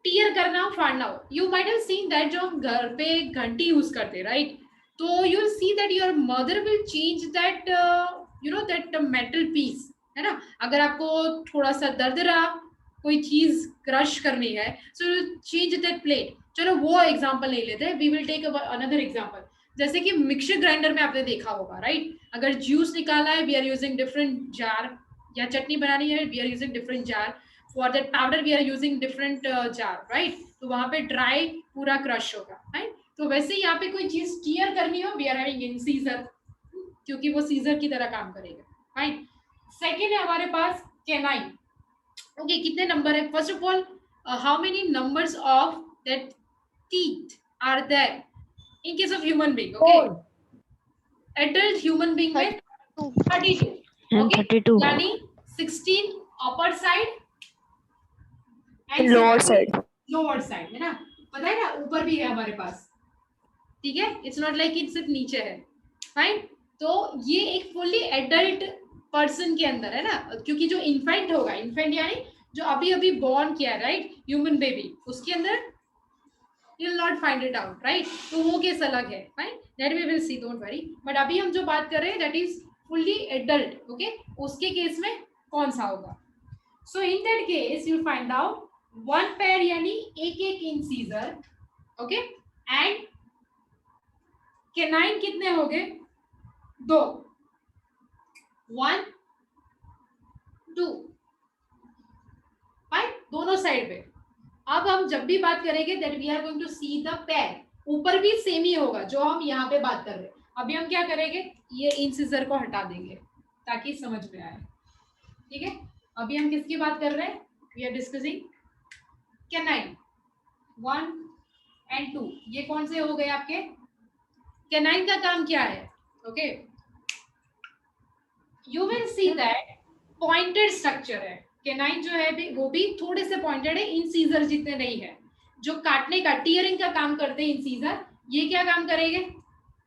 टीयर करना हो, फाड़ना हो, you might have seen that जो हम घर पे घंटी यूज करते हैं, राइट, तो you will see that your mother will change that you know that metal piece, है ना। अगर आपको थोड़ा सा दर्द रहा, कोई चीज क्रश करनी है, so you change that plate. चलो वो एग्जांपल नहीं लेते, we will take another example. जैसे कि मिक्सर ग्राइंडर में आपने देखा होगा, राइट, अगर जूस निकाला है, we are using different jar, या चटनी बनानी है, we are using different jar, for that powder we are using different jar, right, तो वहां पे ड्राई पूरा क्रश होगा, राइट। तो वैसे ही यहाँ पे कोई चीज टीयर करनी हो, वी आर हैविंग इंसीजर, क्योंकि वो सीजर की तरह काम करेगा, राइट। सेकेंड है हमारे पास कैनाइन, ओके। कितने नंबर है? First of all, how many numbers of that teeth are there in case of human being, okay, adult human being में 32, okay, 32 यानी 16 upper side and lower 16 side. lower side, है ना, पता है ना, ऊपर भी है हमारे पास, ठीक है, इट्स नॉट लाइक इट सिर्फ नीचे है, फाइन। तो ये एक फुल्ली एडल्ट पर्सन के अंदर है ना, क्योंकि जो इन्फेंट होगा, इन्फेंट यानी जो अभी अभी बॉर्न किया, राइट, ह्यूमन बेबी, उसके अंदर you will not find it out, right, तो वो केस अलग है, fine, that we will see, don't worry, but अभी हम जो बात कर रहे हैं that is fully adult, okay, उसके केस में कौन सा होगा? So in that case you find out one pair यानी एक इंसीजर, okay, and कैनाइन कितने हो गए? 2, 1 2, फाइन, दोनों साइड पे। अब हम जब भी बात करेंगे that we are going to see the pair, ऊपर भी सेम ही होगा जो हम यहाँ पे बात कर रहे हैं। अभी हम क्या करेंगे, ये इंसिजर को हटा देंगे ताकि समझ में आए, ठीक है। अभी हम किसकी बात कर रहे हैं? We are discussing canine 1 and 2। ये कौन से हो गए आपके? कैनाइन का काम क्या है? Okay, you will see that pointed structure है। कैनाइन जो है वो भी थोड़े से पॉइंटेड है, इंसीजर जितने नहीं है। जो काटने का, टीयरिंग का काम करते हैं इंसीजर, ये क्या काम करेंगे?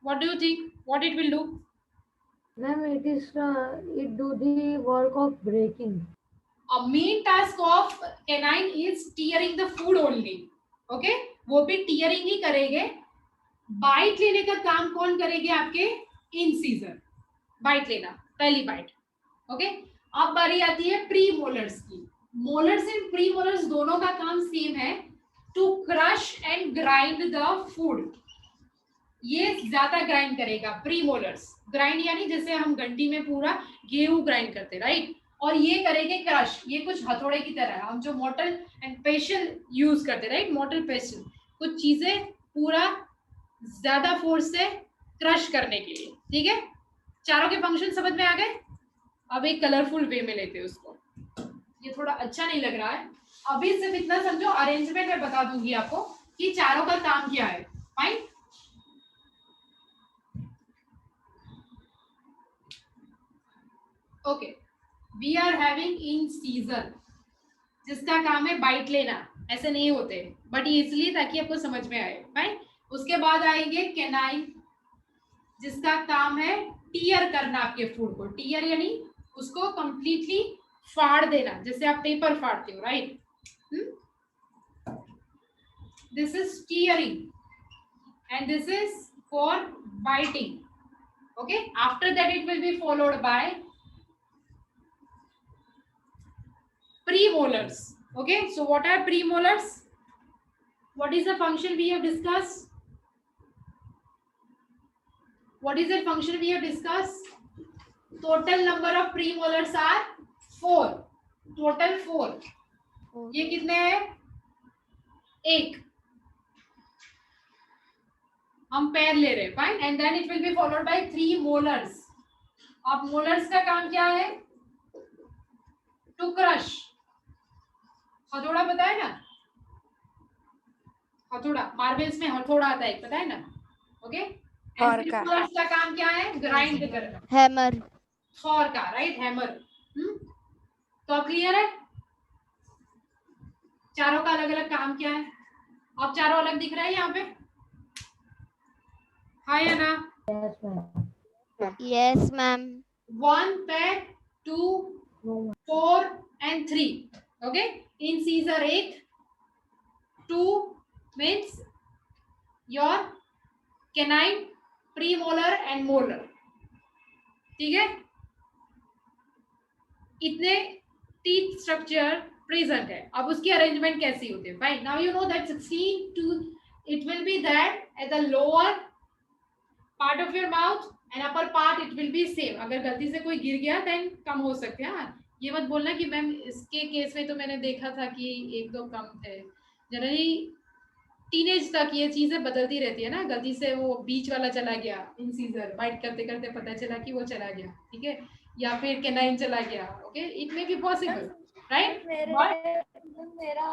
What do you think what it will do? Ma'am, it do the work of breaking. A main task of canine is tearing the food only. Okay, वो भी टीयरिंग ही करेंगे। बाइट लेने का काम कौन करेंगे? आपके इंसीजर, बाइट लेना, पहली बाइट। ओके, अब बारी आती है प्री मोलर्स की। मोलर्स एंड प्री मोलर्स दोनों का काम सेम है, to crush and grind the food. ये ज्यादा ग्राइंड करेगा प्री मोलर्स। ग्राइंड यानी जैसे हम घंटी में पूरा गेहूं ग्राइंड करते, राइट, और ये करेंगे क्रश। ये कुछ हथौड़े की तरह है, हम जो मोर्टल एंड पेशल यूज करते, राइट, मोर्टल पेशल, कुछ चीजें पूरा ज्यादा फोर्स से क्रश करने के लिए, ठीक है। चारों के फंक्शन समझ में आ गए? अब एक कलरफुल वे में लेते हैं उसको। ये थोड़ा अच्छा नहीं लग रहा है, अभी सिर्फ इतना समझो, अरेंजमेंट में बता दूंगी आपको कि चारों का काम क्या है। Fine, okay, we are having incisor जिसका काम है बाइट लेना। ऐसे नहीं होते, बट ये इसलिए ताकि आपको समझ में आए। फाइन, उसके बाद आएंगे कैनाइन जिसका काम है टीयर करना आपके फूड को। टीयर यानी उसको कंप्लीटली फाड़ देना, जैसे आप पेपर फाड़ते हो, right. This is tearing and this is for biting. Okay, after that it will be followed bye premolars. Okay, so what are premolars? What is the function we have discussed? What is the function we have discussed? Total number of premolars are 4. Total 4. ये कितने हैं? 1। हम पैर ले रहे हैं, fine, and then it will be followed by 3 molars. अब molars का काम क्या है? To crush. हथौड़ा पता है ना? हथौड़ा, मार्बल्स में हथौड़ा आता है, पता है ना? ओके, मोलर्स का काम क्या है? ग्राइंड करना। हैमर, थॉर का, राइट, हैमर। तो अब क्लियर है चारों का अलग अलग काम क्या है? अब चारों अलग दिख रहा है यहाँ पे, हाँ या ना? Yes, ma'am. yes ma'am, 1 पैर, 2, 4 and 3. Okay, incisor 1, 2 means your canine, premolar and molar, ठीक है। इतने टीथ स्ट्रक्चर प्रेजेंट है। अब उसकी अरेंजमेंट कैसी होती है? Fine, now you know that 16 to it will be that at the lower part of your mouth and upper part it will be same. अगर गलती से कोई गिर गया देन कम हो सकते हैं। ये मत बोलना कि मैम इसके केस में तो मैंने देखा था कि 1-2 कम थे। जनरली टीनेज तक ये चीजें बदलती रहती है ना, गलती से वो बीच वाला चला गया इंसीजर, बाइट करते करते पता चला कि वो चला गया, ठीक है, या फिर कैनाइन चला गया। Okay, it may be possible, right. मेरा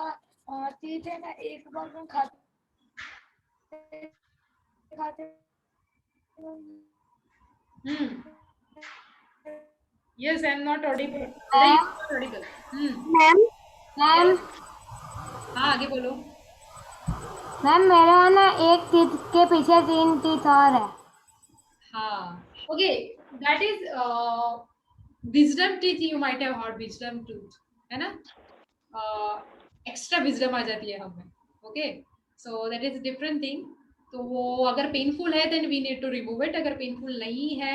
चीज है ना, एक बार में खाते खाते Yes, I am not audible. Ma'am हाँ, आगे बोलो। मैम मेरा ना एक टीथ के पीछे 3 टीथ और है। हाँ, okay, that is wisdom teeth. You might have heard wisdom tooth, है ना? एक्स्ट्रा विजडम आ जाती है हमें। Okay, so that is different thing. तो वो अगर पेनफुल है then we need to remove it, अगर पेनफुल नहीं है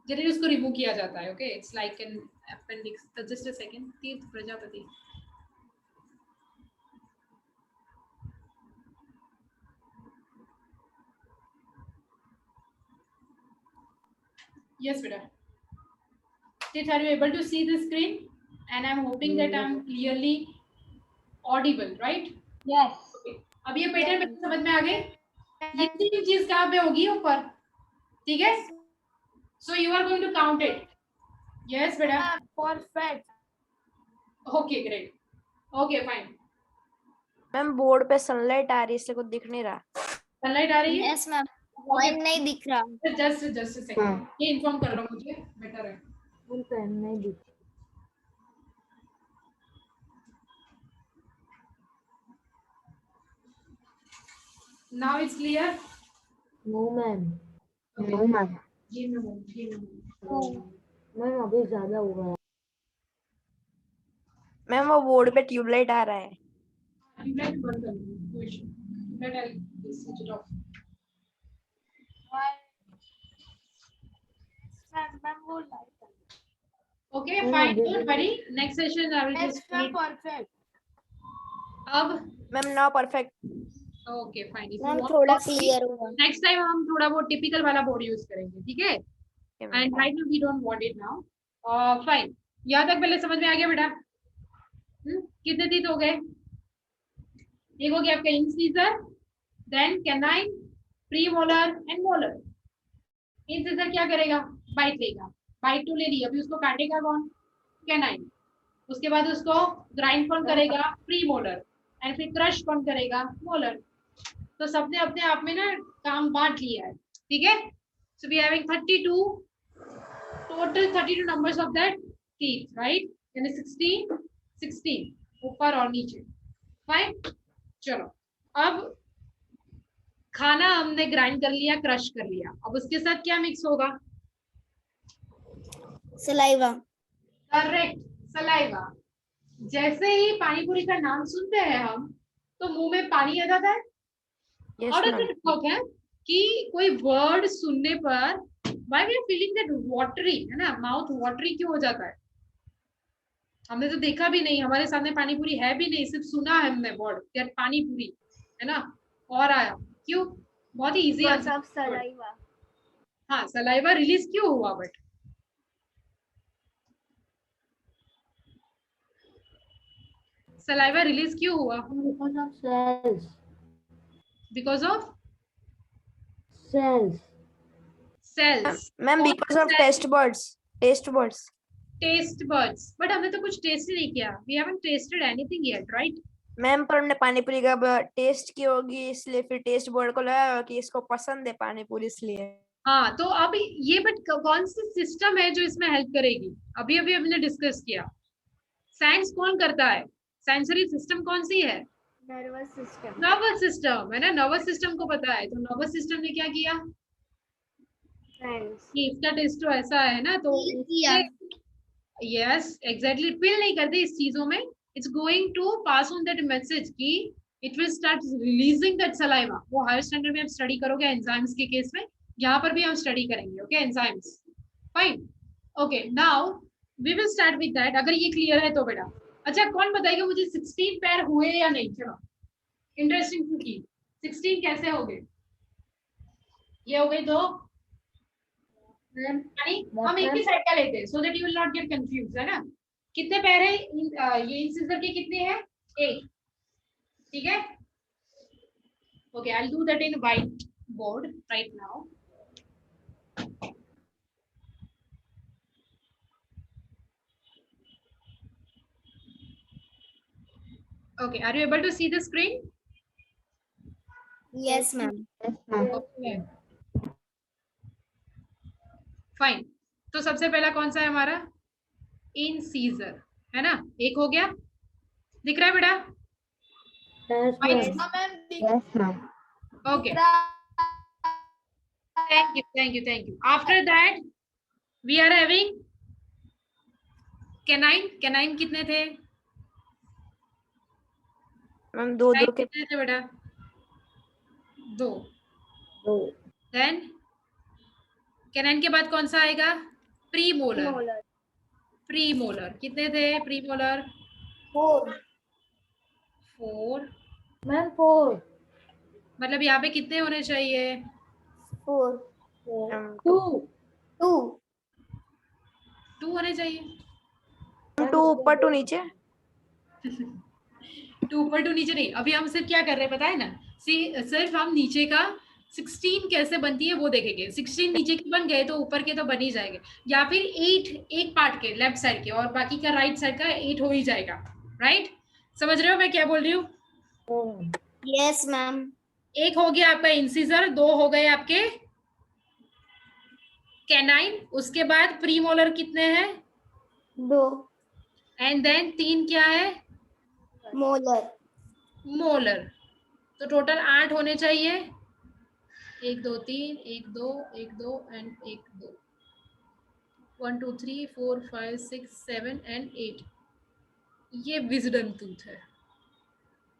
जनरली उसको रिमूव किया जाता है। Okay, it's like an appendix. Just a second, Tirth Prajapati. Yes, beta. Kids, are you able to see the screen? And I'm hoping that I'm clearly audible, right? Yes. Okay. अब ये pattern मेरे समझ में आ गए? ये तीन चीज कहाँ पे होगी ऊपर? ठीक है? So you are going to count it. Yes, beta. Perfect. Okay, great. Okay, fine. Ma'am board पे सनलाइट आ रही है इसलिए कुछ दिख नहीं रहा. सनलाइट आ रही है? यस मैम, पॉइंट नहीं दिख रहा. Just a second. ये इन्फॉर्म कर लो मुझे, बेटर है. पेन नहीं दिख. Now it's clear. No ma'am. No ma'am. ये मैम अभी ज्यादा हो गया. मैम वो बोर्ड पे ट्यूबलाइट आ रहा है. ट्यूबलाइट बंद कर दो. कोई issue. Tubelight I switch it off. Ma'am वो light. Okay, fine. Don't worry. Next session I will Yes, just ma'am meet. perfect. अब ma'am now perfect. okay, fine. If you ma'am want थोड़ा to- clear हुआ. next time हम थोड़ा वो typical वाला board use करेंगे, ठीक है? And right now we don't want it now. Fine. यहाँ तक पहले समझ में आ गया बेटा? कितने तीत हो गए? एक हो गया आपका incisor, then canine, premolar and molar. Incisor क्या करेगा? बाइट लेगा. बाइट तो ले ली, अभी उसको काटेगा कौन? कैनाइन. उसके बाद उसको ग्राइंड कौन करेगा? प्रीमोलर. एंड फिर क्रश कौन करेगा? मोलर. तो सबने अपने आप में ना काम बांट लिया है, ठीक है? So we are having 32 total 32 numbers of that teeth, right? यानी 16 ऊपर और नीचे. फाइन. चलो अब खाना हमने ग्राइंड कर लिया, क्रश कर लिया. अब उसके साथ क्या मिक्स होगा? सलाइवा. Correct, saliva. जैसे ही पानी पूरी का नाम सुनते हैं हम तो मुंह में पानी आ जाता है. यस और मैम. वर्क है कि कोई वर्ड सुनने पर why we are feeling that watery, है ना? माउथ वाटरी क्यों हो जाता है? हमने तो देखा भी नहीं, हमारे सामने पानी पूरी है भी नहीं, सिर्फ सुना है हमने वर्ड दैट पानी पूरी, है ना? और आया क्यों? बहुत ही इजी आंसर. सलाइवा. हाँ, सलाइवा रिलीज क्यों हुआ? बट सलाइवा रिलीज क्यों हुआ? Cells. Because of Cells. Cells. Ma'am because of taste birds. Taste birds. But हमने तो कुछ टेस्ट ही नहीं किया. We haven't tested anything yet, right? Ma'am पर हमने पानी पूरी का टेस्ट की होगी इसलिए फिर टेस्ट बर्ड को लगा कि इसको पसंद है पानी पूरी इसलिए. हाँ, तो अब ये बट कौन सी सिस्टम है जो इसमें हेल्प करेगी? अभी अभी हमने डिस्कस किया. साइंस कौन करता है? सेंसरी सिस्टम कौन सी है? Nervous system. नर्वस सिस्टम, है ना? नर्वस सिस्टम को पता है, तो नर्वस सिस्टम ने क्या किया कि इसका टेस्ट तो ऐसा है ना, तो यस एग्जैक्टली फील नहीं करते इस चीजों में. It's going to pass on that message कि it will start releasing that saliva. वो हायर स्टैंडर्ड में आप स्टडी करोगे एंजाइम्स के केस में, यहाँ पर भी हम स्टडी करेंगे. Okay, enzymes. Fine. Okay, now we will start with that. अगर ये क्लियर है तो बेटा. अच्छा, कौन बताएगा मुझे 16 पैर हुए या नहीं? चलो, इंटरेस्टिंग सी चीज. 16 कैसे हो गए? ये हो गए दो. हम एक ही साइड का लेते हैं so that you will not get confuse, है ना? कितने पैर है? ये इंसिजर के कितने हैं? 8. ठीक है. Okay, I will do that in white board right now. Okay, are you able to see the screen? Yes, ma'am. Okay. Fine. तो सबसे पहला कौन सा है हमारा? इंसीजर, है ना? एक हो गया. दिख रहा है बेटा? Yes, Yes, ma'am. Yes, ma'am. Okay. Thank you. After that, we are having canine. Canine कितने थे? मैम दो Canine के कितने थे बेटा? 2. दो. Then canine के बाद कौन सा आएगा? प्रीमोलर. प्रीमोलर कितने थे? प्रीमोलर 4. 4. मैम 4. मतलब यहाँ पे कितने होने चाहिए? 4. 2. 2. 2 होने चाहिए। 2 ऊपर 2 नीचे। 2 ऊपर 2 नीचे नहीं, अभी हम सिर्फ क्या कर रहे हैं पता है ना, सिर्फ हम नीचे का 16 कैसे बनती है वो देखेंगे। 16 नीचे के बन गए तो ऊपर के तो बन ही जाएंगे, या फिर 8 एक पार्ट के लेफ्ट साइड के और बाकी का राइट साइड का 8 हो ही जाएगा। राइट, समझ रहे हो मैं क्या बोल रही हूँ? Yes ma'am. एक हो गया आपका इंसिजर, 2 हो गए आपके कैनाइन, उसके बाद प्रीमोलर कितने हैं? 2 एंड देन 3 क्या है? मोलर। मोलर। तो टोटल 8 होने चाहिए। 1 2 3 1 2 1 2 एंड 1 2 1 2 3 4 5 6 7 एंड 8। ये विजडम टूथ है।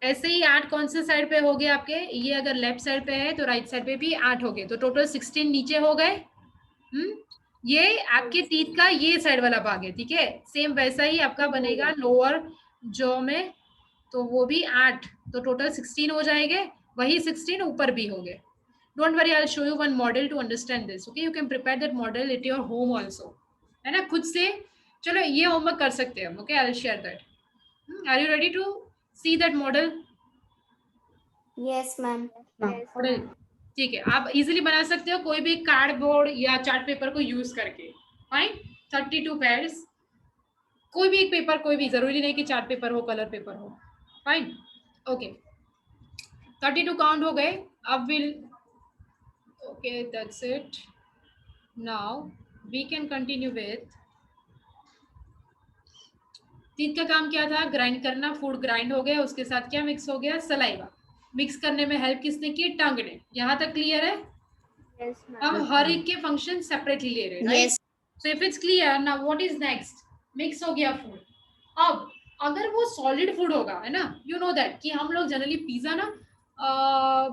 ऐसे ही 8 कौन से साइड पे हो गए आपके? ये अगर लेफ्ट साइड पे है तो राइट साइड पे भी 8 हो गए, तो टोटल 16 नीचे हो गए। ये आपके टीथ का ये साइड वाला भाग है, ठीक है। सेम वैसा ही आपका बनेगा लोअर जॉ में, तो वो भी 8, तो टोटल 16 हो जाएंगे। वही 16 ऊपर भी हो गए। Don't worry, I will show you one model to understand this. Okay, you can prepare that model at your home also, है ना, खुद से। चलो ये होमवर्क कर सकते हैं हम। Okay, I will share that. Are you ready to see that model? Yes ma'am. Model ठीक है, आप इजीली बना सकते हो कोई भी कार्डबोर्ड या चार्ट पेपर को यूज करके। फाइन, 32 पेयर्स, कोई भी एक पेपर, कोई भी, जरूरी नहीं कि चार्ट पेपर हो, कलर पेपर हो। फाइन, ओके, 32 काउंट हो गए। अब will, okay that's it. Now we can continue with teeth का काम क्या था? ग्राइंड करना। फूड ग्राइंड हो गया, उसके साथ क्या मिक्स हो गया? सलाइवा। मिक्स करने में हेल्प किसने की? टंग ने। यहाँ तक क्लियर है? हम हर एक के फंक्शन सेपरेटली ले रहे हैं, right? So if it's clear, now what is next? Mix हो गया फूड। अब अगर वो सॉलिड फूड होगा, है ना, यू नो दैट कि हम लोग जनरली पिज्जा ना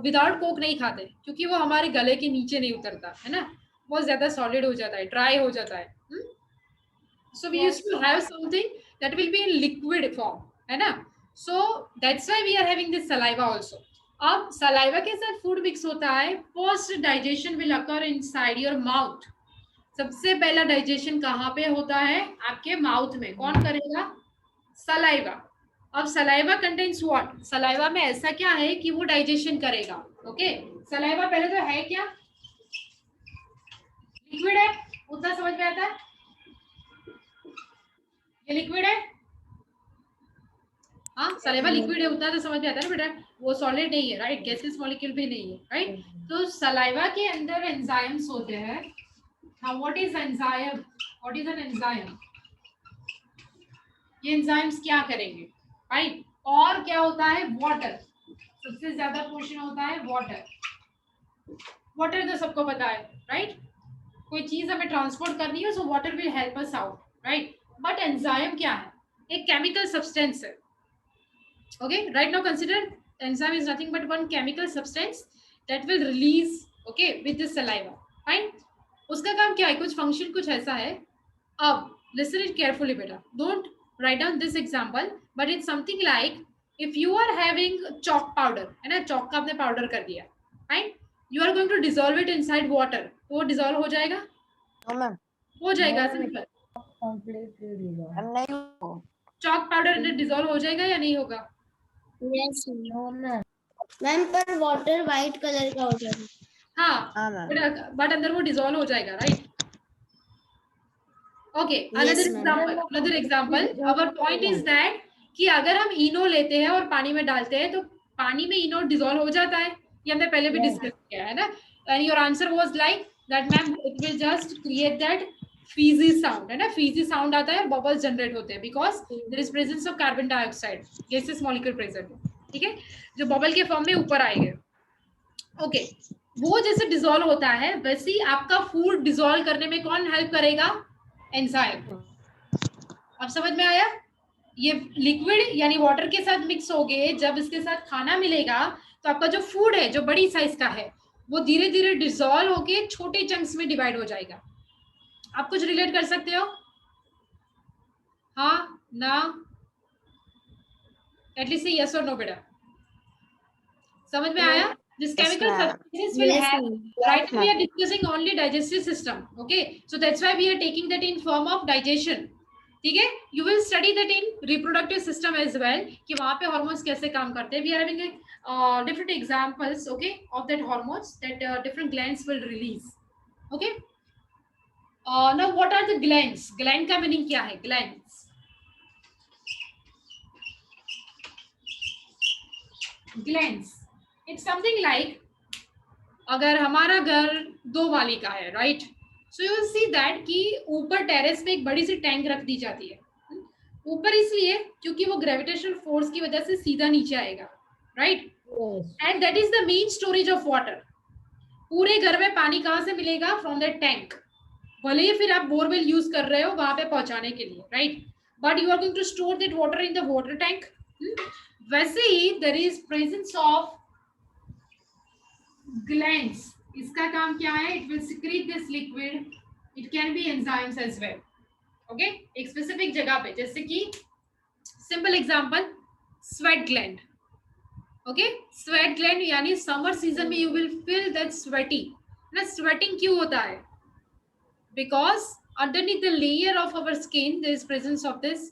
विदाउट कोक नहीं खाते, क्योंकि वो हमारे गले के नीचे नहीं उतरता, है ना, बहुत ज्यादा सॉलिड हो जाता है, ड्राई हो जाता है। So we used to have something that will be in liquid form, है ना? So that's why we are having this saliva also. अब saliva के साथ food mix होता है, first digestion will occur inside your mouth. सबसे पहला digestion कहाँ पे होता है? आपके mouth में। कौन करेगा? saliva. अब saliva contains what? saliva में ऐसा क्या है कि वो digestion करेगा? Okay? saliva पहले तो है क्या? liquid है, उतना समझ में आता है? ये लिक्विड है, हाँ, सलाइवा लिक्विड है, उतना तो समझ में आता है ना बेटा, वो सॉलिड नहीं है, राइट, गैसेस मॉलिक्यूल भी नहीं है, राइट। तो सलाइवा के अंदर एंजाइम्स होते हैं। Now what is enzyme? What is an enzyme? ये एंजाइम्स क्या करेंगे, राइट? और क्या होता है? वाटर, सबसे ज्यादा पोर्शन होता है वाटर। वाटर तो सबको पता है, राइट? कोई चीज हमें ट्रांसपोर्ट करनी है, so water will help us out, right. But enzyme क्या है? एक केमिकल सब्सटेंस है। Okay, right now consider enzyme is nothing but one chemical substance that will release, okay, with this saliva. Fine, उसका काम क्या है? कुछ फंक्शन कुछ ऐसा है। अब लिसन इट केयरफुली बेटा, don't write down this example, but it's something like if you are having chalk powder, है ना, चॉक का आपने पाउडर कर दिया, fine, you are going to dissolve it inside water, तो वो डिसॉल्व हो जाएगा? हो जाएगा, सिंपल। चॉक पाउडर डिसॉल्व हो जाएगा या नहीं होगा? यस मैम, पर वाटर वाइट कलर का हो जाएगा। हाँ, बट अंदर वो डिसॉल्व हो जाएगा, right? Okay, another example, our point is that कि अगर हम इनो लेते हैं और पानी में डालते हैं तो पानी में इनो डिसॉल्व हो जाता है, ये हमने पहले भी डिस्कस किया है ना। And your answer was like that ma'am, it will just create that Fiji sound, है ना, फीजी साउंड आता है, बबल्स जनरेट होते हैं because there is presence of carbon dioxide, gases molecule present, ठीक है, जो बबल के फॉर्म में ऊपर आएंगे। ओके, वो जैसे डिसॉल्व होता है वैसे ही आपका फूड डिसॉल्व करने में कौन हेल्प करेगा? एंजाइम। अब समझ में आया? ये लिक्विड यानी वाटर के साथ मिक्स हो गए, जब इसके साथ खाना मिलेगा तो आपका जो फूड है, जो बड़ी साइज का है, वो धीरे धीरे डिसॉल्व होके छोटे चंक्स में डिवाइड हो जाएगा। आप कुछ रिलेट कर सकते हो? हाँ ना? एटलीस्ट यस और नो बेटा, समझ में आया? This Yes, chemical ma'am. substances will Yes, have, ma'am. right now we are discussing only digestive system, okay, so that's why we are taking that in form of digestion. ठीक है, you will study that in reproductive system as well कि वहाँ पे hormones कैसे काम करते हैं. We are having different examples, okay, of that hormones that different glands will release, okay. Now what are the glands? Gland का meaning क्या है? Glands. Glands. It's something like अगर हमारा घर 2 माली का है, right, so you will see that कि ऊपर टेरेस पे एक बड़ी सी टैंक रख दी जाती है. ऊपर इसलिए क्योंकि वो ग्रेविटेशनल फोर्स की वजह से सीधा नीचे आएगा, right, Yes. And that is the main storage of water. पूरे घर में पानी कहाँ से मिलेगा? From that tank. भले ही फिर आप बोरवेल यूज कर रहे हो वहां पे पहुंचाने के लिए, right, but you are going to store that water in the water tank. वैसे ही there is presence of glands. इसका काम क्या है? It will secrete this liquid. It can be enzymes as well, okay, एक स्पेसिफिक जगह पे, जैसे कि simple example sweat gland, okay. Sweat gland यानी समर सीजन में you will feel that sweaty ना. स्वेटिंग क्यों होता है? Because underneath the layer of our skin there is presence of this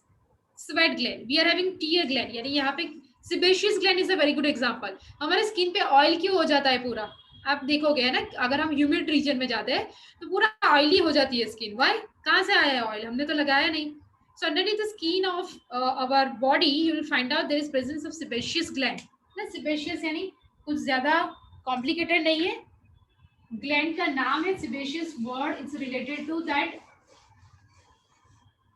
sweat gland. We are having tear gland, यानी यहाँ पे sebaceous gland is a very good example. हमारे skin पे oil क्यों हो जाता है पूरा? आप देखोगे है ना, अगर हम ह्यूमिड रीजन में जाते हैं तो पूरा ऑयली हो जाती है स्किन. वाई? कहाँ से आया है ऑयल? हमने तो लगाया नहीं. So underneath the skin of our body you will find out there is presence of sebaceous gland. ना sebaceous यानी कुछ ज्यादा कॉम्प्लिकेटेड नहीं है. ग्लैंड का नाम है, sebaceous word, it's related to that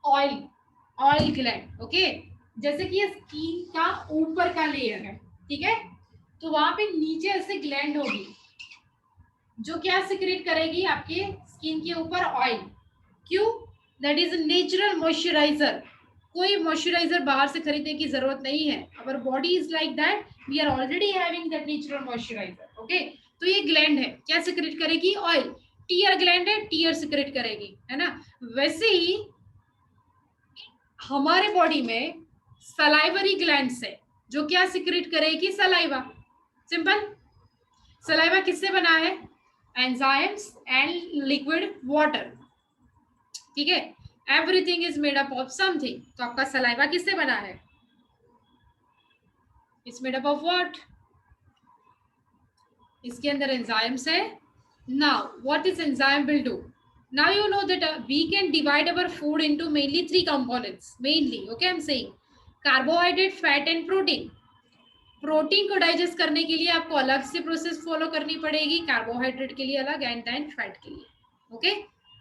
oil gland, okay. जैसे कि ये स्किन का ऊपर का लेयर है, ठीक है, तो वहां पे नीचे ऐसे ग्लैंड होगी जो क्या सिक्रेट करेगी आपके स्किन के ऊपर? ऑयल. क्यों? That is natural moisturiser. कोई मॉइस्चराइजर बाहर से खरीदने की जरूरत नहीं है. Our body is like that, we are already having that natural moisturiser, okay. तो ये ग्लैंड है, क्या सिक्रेट करेगी? ऑयल. टीयर ग्लैंड है, टीयर सिक्रेट करेगी, है ना. वैसे ही हमारे बॉडी में सलाइवरी ग्लैंड्स है जो क्या सिक्रेट करेगी? सलाइवा. सिंपल. सलाइवा किससे बना है? एंजाइम्स एंड लिक्विड वाटर, ठीक है. Everything is made up of something. तो आपका सलाइवा किससे बना है? It's made up of what? इसके अंदर एंजाइम्स है. Now what is enzyme will do? Now you know that we can divide our food into mainly 3 components. Mainly, okay, I'm saying carbohydrate, fat and protein. Protein को digest करने के लिए आपको अलग से प्रोसेस फॉलो करनी पड़ेगी, कार्बोहाइड्रेट के लिए अलग एंड देन फैट के लिए, ओके.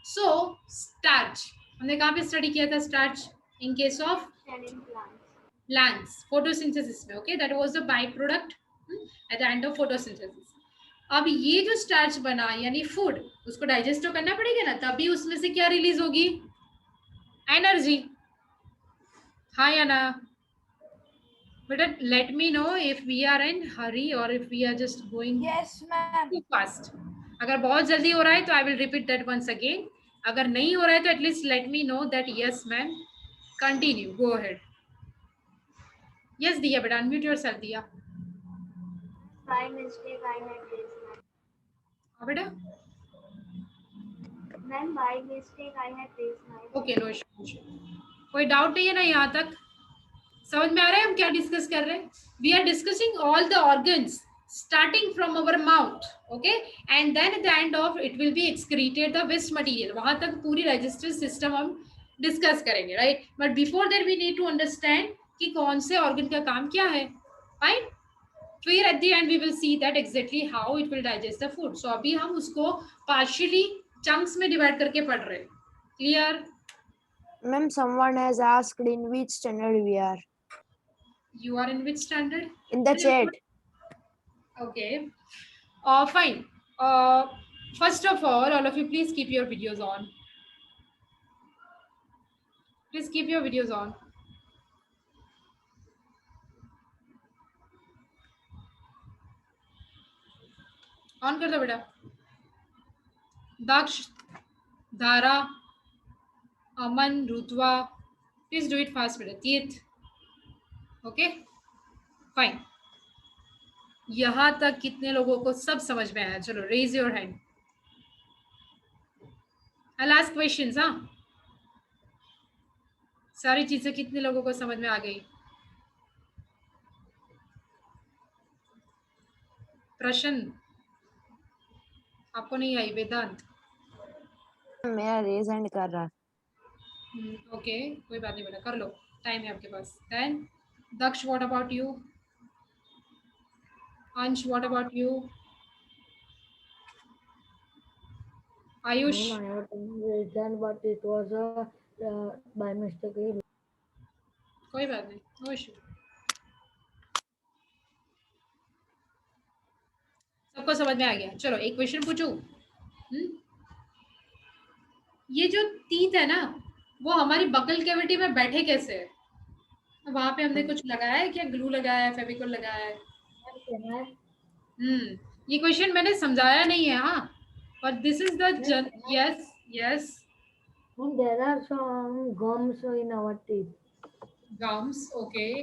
सो स्टार्च हमने कहाँ पे स्टडी किया था? Starch in case of plants, photosynthesis में, okay. That was the by product at the end of photosynthesis. अब ये जो स्टार्च बना यानी फूड, उसको डाइजेस्ट तो करना पड़ेगा ना, तभी उसमें से क्या रिलीज होगी? एनर्जी. हाँ या ना बेटा? Let me know if we are in hurry और if we are just going Yes, ma'am. Too fast. अगर बहुत जल्दी हो रहा है तो I will repeat that once again. अगर नहीं हो रहा है तो at least let me know that yes ma'am, continue, go ahead. Yes Diya बेटा, unmute yourself. Diya By mistake, I had this. बेटा. Ma'am, by mistake, I had this. Okay, no issue. कोई doubt नहीं है ना? यहाँ तक समझ में आ रहा है हम क्या डिस्कस कर रहे हैं? We are discussing all the organs starting from our mouth, okay, and then at the end of it will be excreted the waste material. वहां तक पूरी डाइजेस्टिव सिस्टम हम डिस्कस करेंगे, right. But before that we need to understand कि कौन से organ का काम क्या है, फाइन. फिर at the end we will see that exactly how it will digest the food. So अभी हम उसको पार्शियली चंक्स में डिवाइड करके पढ़ रहे हैं. Clear? Ma'am, someone has asked in which standard we are. You are in which standard? In the chat. Okay. Fine. First of all of you, please keep your videos on. Please keep your videos on. On कर दो बेटा. Daksh, Dhara, Aman, Rutva, please do it fast बेटा. Teeth. Okay. Fine. यहाँ तक कितने लोगों को सब समझ में आया? चलो raise your hand. I'll ask questions, हाँ? सारी चीजें कितने लोगों को समझ में आ गई? प्रश्न आपको नहीं आई? वेदांत मेरा रेज हैंड कर रहा। ओके, कोई बात नहीं बेटा, कर लो, टाइम है आपके पास। Then Daksh, what about you? Ansh, what about you? Ayush? Ma'am, I have raised hand, but it was by mistake. कोई बात नहीं, नो इशू। सबको समझ में आ गया? चलो एक क्वेश्चन पूछूं। ये जो टीथ है ना, वो हमारी बकल कैविटी में बैठे कैसे है? वहां पे हमने कुछ लगाया है क्या? ग्लू लगाया है, फेविकोल लगाया है? ये क्वेश्चन मैंने समझाया नहीं है, हाँ, but this is the yes. And there are some gums in our teeth. Gums, okay.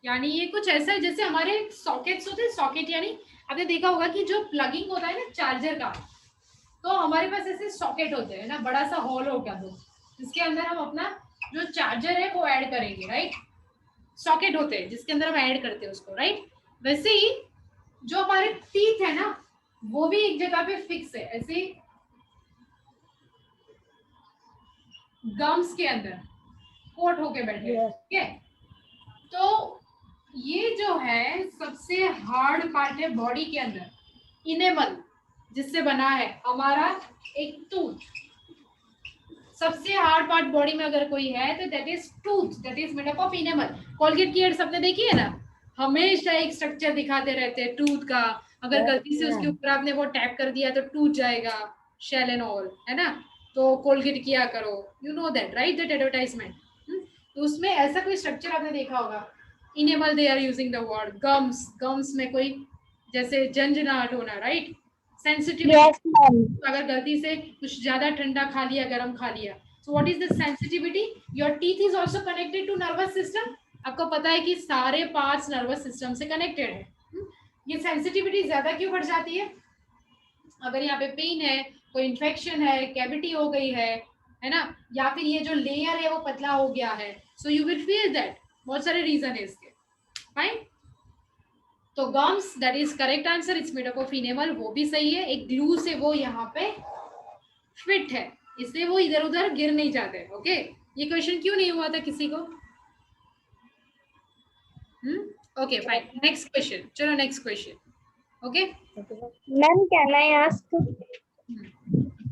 यानी ये कुछ ऐसा है जैसे हमारे सॉकेट्स होते हैं। सॉकेट यानी आपने देखा होगा कि जो प्लगिंग होता है ना चार्जर का, तो हमारे पास ऐसे सॉकेट होते हैं ना, बड़ा सा हॉल हो गया, तो जिसके अंदर हम अपना जो चार्जर है वो ऐड करेंगे, राइट? सॉकेट होते हैं जिसके अंदर हम ऐड करते हैं उसको, राइट? वैसे ही जो हमारे टीथ है ना, वो भी एक जगह पे फिक्स है, ऐसे गम्स के अंदर कोट होके बैठे हैं, ठीक है? तो ये जो है सबसे हार्ड पार्ट है बॉडी के अंदर, इनेमल, जिससे बना है हमारा एक टूथ। सबसे हार्ड पार्ट बॉडी में अगर कोई है तो that is tooth, that is made up of enamel. Colgate की एड सबने देखी है ना, हमेशा एक स्ट्रक्चर दिखाते रहते हैं टूथ का। अगर गलती से उसके ऊपर आपने वो टैप कर दिया तो टूट जाएगा, शेल एंड ऑल, है ना? तो कोलगेट किया करो, you know that, right? That advertisement. तो उसमें ऐसा कोई स्ट्रक्चर आपने देखा होगा, enamel they are using the word. Gums, gums में कोई जैसे झंझनाहट होना, राइट? सेंसिटिव, अगर गलती से कुछ ज्यादा ठंडा खा लिया, गर्म खा लिया, so what is the sensitivity? Your teeth is also connected to nervous system. आपको पता है कि सारे पार्ट्स नर्वस सिस्टम से कनेक्टेड है। ये सेंसिटिविटी ज्यादा क्यों बढ़ जाती है? अगर यहाँ पे पेन है, कोई इन्फेक्शन है, कैविटी हो गई है ना, या फिर ये जो लेयर है वो पतला हो गया है, so you will feel that. बहुत सारे रीजन है इसके, फाइन? तो gums, that is correct answer, it's made up of enamel, वो भी सही है। एक ग्लू से वो यहाँ पे फिट है, इसलिए वो इधर उधर गिर नहीं जाते। ओके, ये क्वेश्चन क्यों नहीं हुआ था किसी को? Okay fine, next question. चलो next question. Okay Ma'am, can I ask?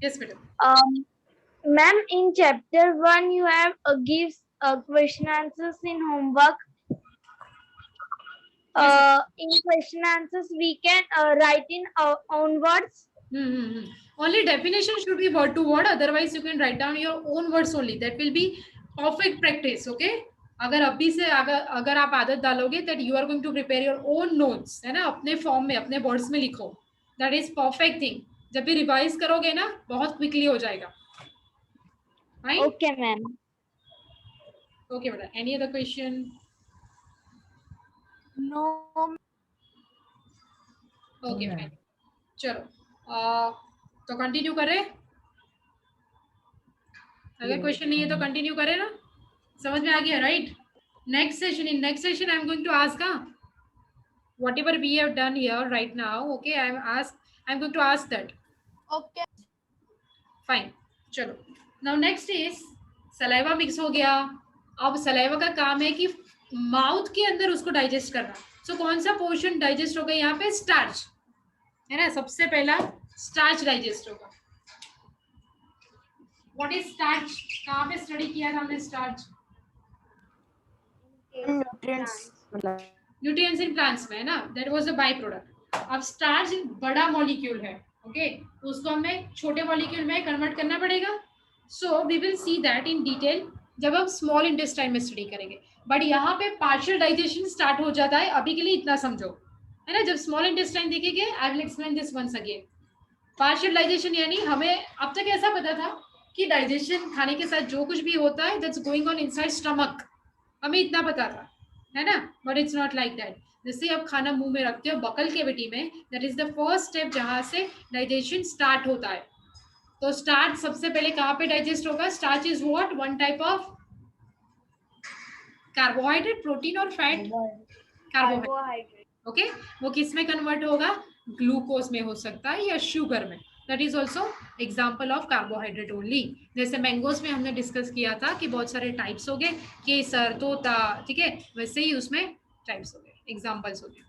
Yes बेटा। Ma'am, in chapter 1 you have gives question answers in homework. In question answers we can write in own words. Only definition should be word to word, otherwise you can write down your own words only. That will be perfect practice. Okay, अगर अभी से अगर आप आदत डालोगे that you are going to prepare your own notes, है ना, अपने फॉर्म में, अपने वर्ड्स में लिखो, that is perfect thing. जब भी रिवाइज करोगे ना, बहुत क्विकली हो जाएगा। Right? Okay, ma'am. Okay बेटा, any other question? No. Okay fine. चलो तो कंटिन्यू करें? अगर क्वेश्चन नहीं है तो कंटिन्यू करें ना? समझ में आ गया, right? Next session, in next session I am going to ask whatever we have done here right now. Okay, I'm going to ask that. Okay. Fine. चलो, now next is saliva mix हो गया। अब saliva का काम है कि mouth के अंदर उसको डाइजेस्ट करना। सो कौन सा पोर्शन डाइजेस्ट होगा यहाँ पे? स्टार्च, है ना? सबसे पहला स्टार्च डाइजेस्ट होगा। What is starch? कहाँ पे स्टडी किया था हमने स्टार्च? न्यूट्रिएंट्स इन प्लांट्स में, है ना? That was a byproduct. अब स्टार्च बड़ा मॉलिक्यूल है, ओके, तो उसको हमें छोटे मॉलिक्यूल में कन्वर्ट करना पड़ेगा। So we will see that in detail जब हम स्मॉल इंटेस्टाइन में स्टडी करेंगे। बट यहाँ पे पार्शियल डाइजेशन स्टार्ट हो जाता है, अभी के लिए इतना समझो, है ना? जब स्मॉल इंटेस्टाइन देखेंगे, I will explain this once again. Partial digestion यानी हमें अब तक ऐसा पता था कि डाइजेशन खाने के साथ जो कुछ भी होता है that's going on inside stomach, हमें इतना पता था। है ना, but it's not like that. जैसे आप खाना मुंह में रखते हो बकल कैविटी में, that is the first step जहां से डाइजेशन स्टार्ट होता है। तो स्टार्च सबसे पहले कहाँ पे डाइजेस्ट होगा? Starch is what? One type of carbohydrate, protein और फैट? कार्बोहाइड्रेट। ओके, वो किस में कन्वर्ट होगा? ग्लूकोज में हो सकता है या शुगर में। That is also example of carbohydrate only. जैसे मैंगोज में हमने डिस्कस किया था कि बहुत सारे टाइप्स हो गए, केसर, तोता, ठीक है, वैसे ही उसमें टाइप्स हो गए, एग्जाम्पल्स हो गए।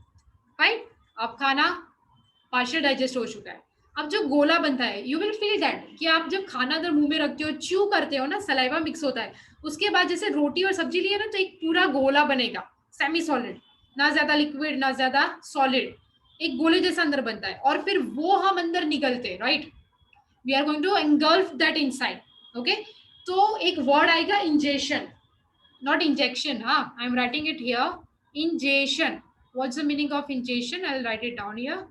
फाइन, अब खाना पार्शियल डाइजेस्ट हो चुका है। अब जो गोला बनता है, यू विल फील दैट कि आप जब खाना अगर मुंह में रखते हो, च्यू करते हो ना, सलाइवा मिक्स होता है, उसके बाद जैसे रोटी और सब्जी लिए ना, तो एक पूरा गोला बनेगा, सेमी सॉलिड, ना ज्यादा लिक्विड ना ज्यादा सॉलिड, एक गोले जैसा अंदर बनता है, और फिर वो हम अंदर निकलते हैं, right? We are going to engulf that inside. Okay, तो एक वर्ड आएगा इंजेशन, नॉट इंजेक्शन। हाँ, I am writing it here, ingestion. What's the meaning of ingestion? I will write it down here.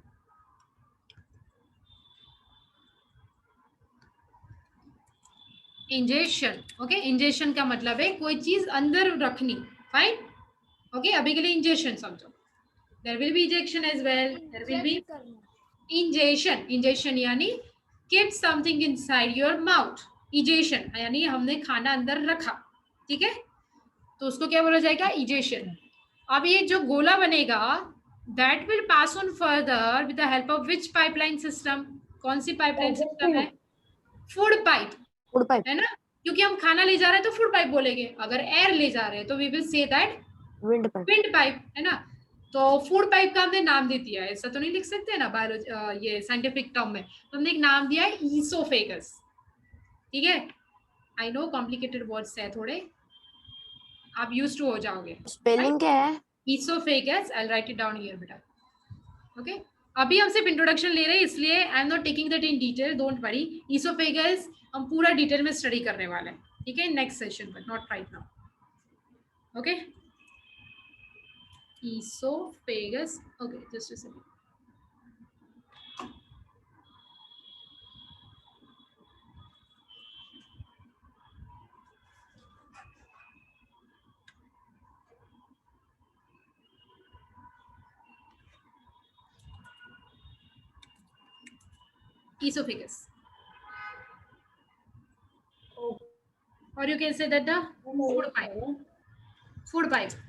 Ingestion, okay, ingestion का मतलब है कोई चीज अंदर रखनी। फाइन, ओके, अभी के लिए इंजेशन समझो। There will be injection as well, there will be ingestion. Ingestion यानी keep something inside your mouth. Ingestion यानी हमने खाना अंदर रखा, ठीक है, तो उसको क्या बोला जाएगा? इंजेशन। अब ये जो गोला बनेगा, that will pass on further with the help of which pipeline system? कौन सी पाइपलाइन सिस्टम है? फूड पाइप, फूड पाइप, है ना, क्योंकि हम खाना ले जा रहे हैं तो फूड पाइप बोलेंगे, अगर एयर ले जा रहे हैं तो we will say that windpipe, windpipe, है ना। तो फूड पाइप का हमने नाम दे दिया है, ऐसा तो नहीं लिख सकते ना बायोलॉजी ये साइंटिफिक टर्म में, तो हमने एक नाम दिया है ईसोफेगस, ठीक है। आई नो कॉम्प्लिकेटेड वर्ड्स है थोड़े, आप यूज्ड टू हो जाओगे। स्पेलिंग क्या है? Oesophagus, I will write it down here बेटा। ओके, अभी हम सिर्फ इंट्रोडक्शन ले रहे हैं, इसलिए I am not taking that in detail, don't worry. Oesophagus हम पूरा डिटेल में स्टडी करने वाले हैं, ठीक है, नेक्स्ट सेशन पर, not right now. Okay, esophagus, okay, just a second. Esophagus, or you can say that the food pipe, food pipe.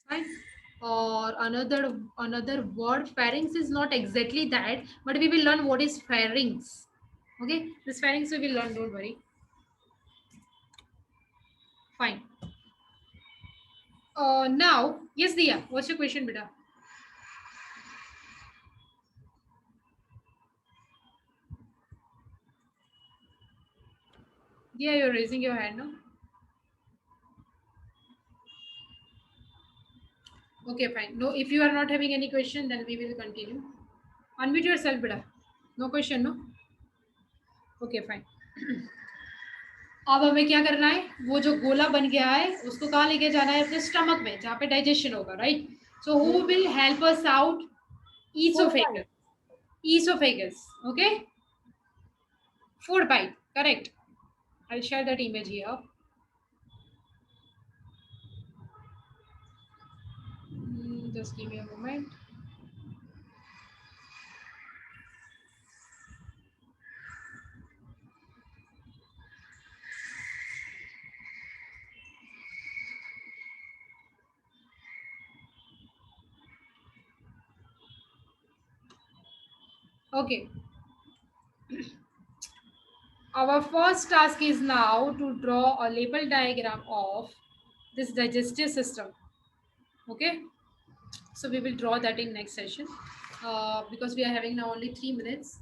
Fine. Or another word, pharynx is not exactly that, but we will learn what is pharynx. Okay, this pharynx we will learn, don't worry. Fine. Now, yes Diya, what's your question beta? Yeah, you're raising your hand, no? Okay, fine. No, if you are not having any question, then we will continue. Unmute yourself, beta. No question, no? Okay, fine. अब हमें क्या करना है? वो जो गोला बन गया है उसको कहाँ लेके जाना है? अपने स्टमक में, जहाँ पे डाइजेशन होगा, right? So who will help us out? Esophagus. Esophagus. Okay. Food pipe. Correct. I'll share that image here. Just give me a moment. Okay. Our first task is now to draw a label diagram of this digestive system. Okay. So we will draw that in next session because we are having now only 3 minutes.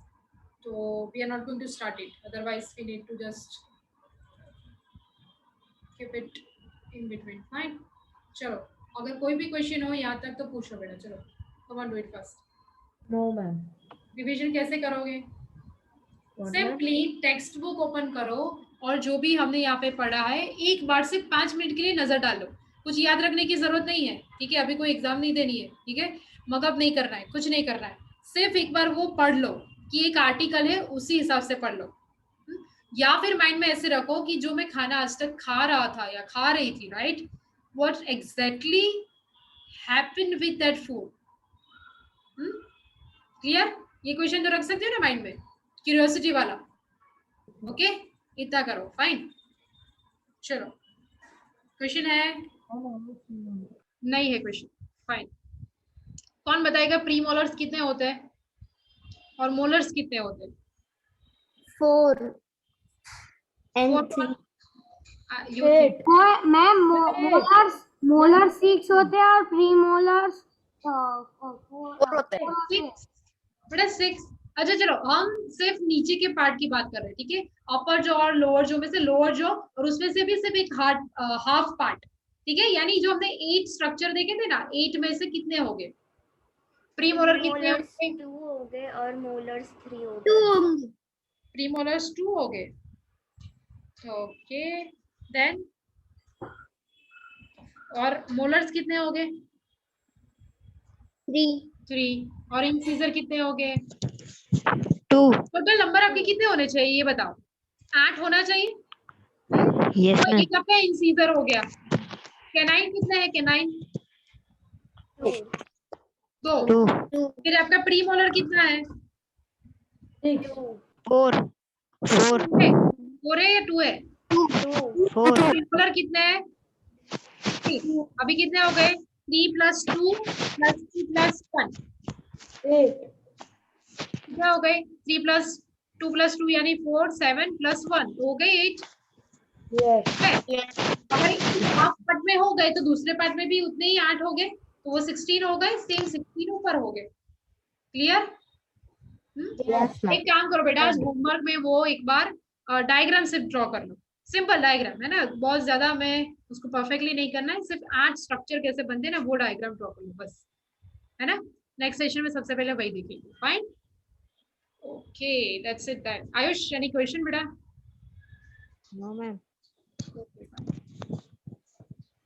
So we are not going to start it. Otherwise, we need to just keep it in between. Fine. चलो, अगर कोई भी question हो यहाँ तक तो पूछो बेटा, चलो, come on, do it first. No, ma'am. Revision कैसे करोगे? सिंपली टेक्स्ट बुक ओपन करो और जो भी हमने यहाँ पे पढ़ा है एक बार सिर्फ 5 मिनट के लिए नजर डालो। कुछ याद रखने की जरूरत नहीं है, ठीक है, अभी कोई एग्जाम नहीं देनी है, ठीक है, मगअप नहीं करना है, कुछ नहीं करना है, सिर्फ एक बार वो पढ़ लो कि एक आर्टिकल है, उसी हिसाब से पढ़ लो। या फिर माइंड में ऐसे रखो कि जो मैं खाना आज तक खा रहा था या खा रही थी, right, what exactly happened with that food. Clear? ये क्वेश्चन तो रख सकते हो ना माइंड में, क्यूरियोसिटी वाला. ओके, इतना करो. फाइन, चलो. क्वेश्चन है? नहीं है क्वेश्चन. फाइन. कौन बताएगा प्री मोलर्स कितने होते हैं और मोलर्स कितने होते हैं? 4 and Four 3. you think? Ma'am molar 6 होते हैं और प्री मोलर्स 4 होते हैं. Six. बेटा 6. अच्छा चलो, हम सिर्फ नीचे के पार्ट की बात कर रहे हैं, ठीक है? अपर जो और लोअर जो में से लोअर जो और उसमें से भी सिर्फ एक हाफ पार्ट, ठीक है? यानी जो हमने 8 स्ट्रक्चर देखे थे ना, 8 में से कितने हो गए प्री मोलर? कितने हो गए? 2 हो गए और मोलर्स 3 हो गए. प्री मोलर्स 2 हो गए. ओके, देन और मोलर्स कितने हो गए? 3. और इंसीजर कितने हो गए? 2. टोटल नंबर आपके कितने होने चाहिए ये बताओ? 8 होना चाहिए. Yes, और ma'am. एक आपका इंसीजर हो गया. कैनाइन कितने है? कैनाइन 2. 2. फिर आपका प्री मोलर कितना है? 4. 4. 4 है या 2 है? 4. मोलर कितने हैं? 3. अभी कितने हो गए? 3 + 2 + 2 + 1 कितना हो गए? 3 + 2 + 2 यानी 4, 7 + 1 हो गए 8. अगर हाफ पार्ट में हो गए तो दूसरे पार्ट में भी उतने ही 8 हो गए, तो वो 16 हो गए. सेम 16 ऊपर हो गए. क्लियर? एक काम करो बेटा, आज होमवर्क में वो एक बार डायग्राम सिर्फ ड्रॉ कर लो. सिंपल डायग्राम है ना, बहुत ज्यादा हमें उसको परफेक्टली नहीं करना है. सिर्फ 8 स्ट्रक्चर कैसे बनते हैं ना, वो डायग्राम ड्रॉ कर लो बस, है ना? नेक्स्ट सेशन में सबसे पहले वही देखेंगे. Fine, okay, that's it. Ayush, any question बेटा? No, ma'am.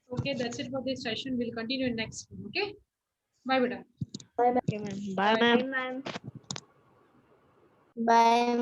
Okay, that's it for this session. We'll continue in next one. Okay, bye beta. Okay, ma'am. Bye, ma'am. Bye, ma'am. Bye.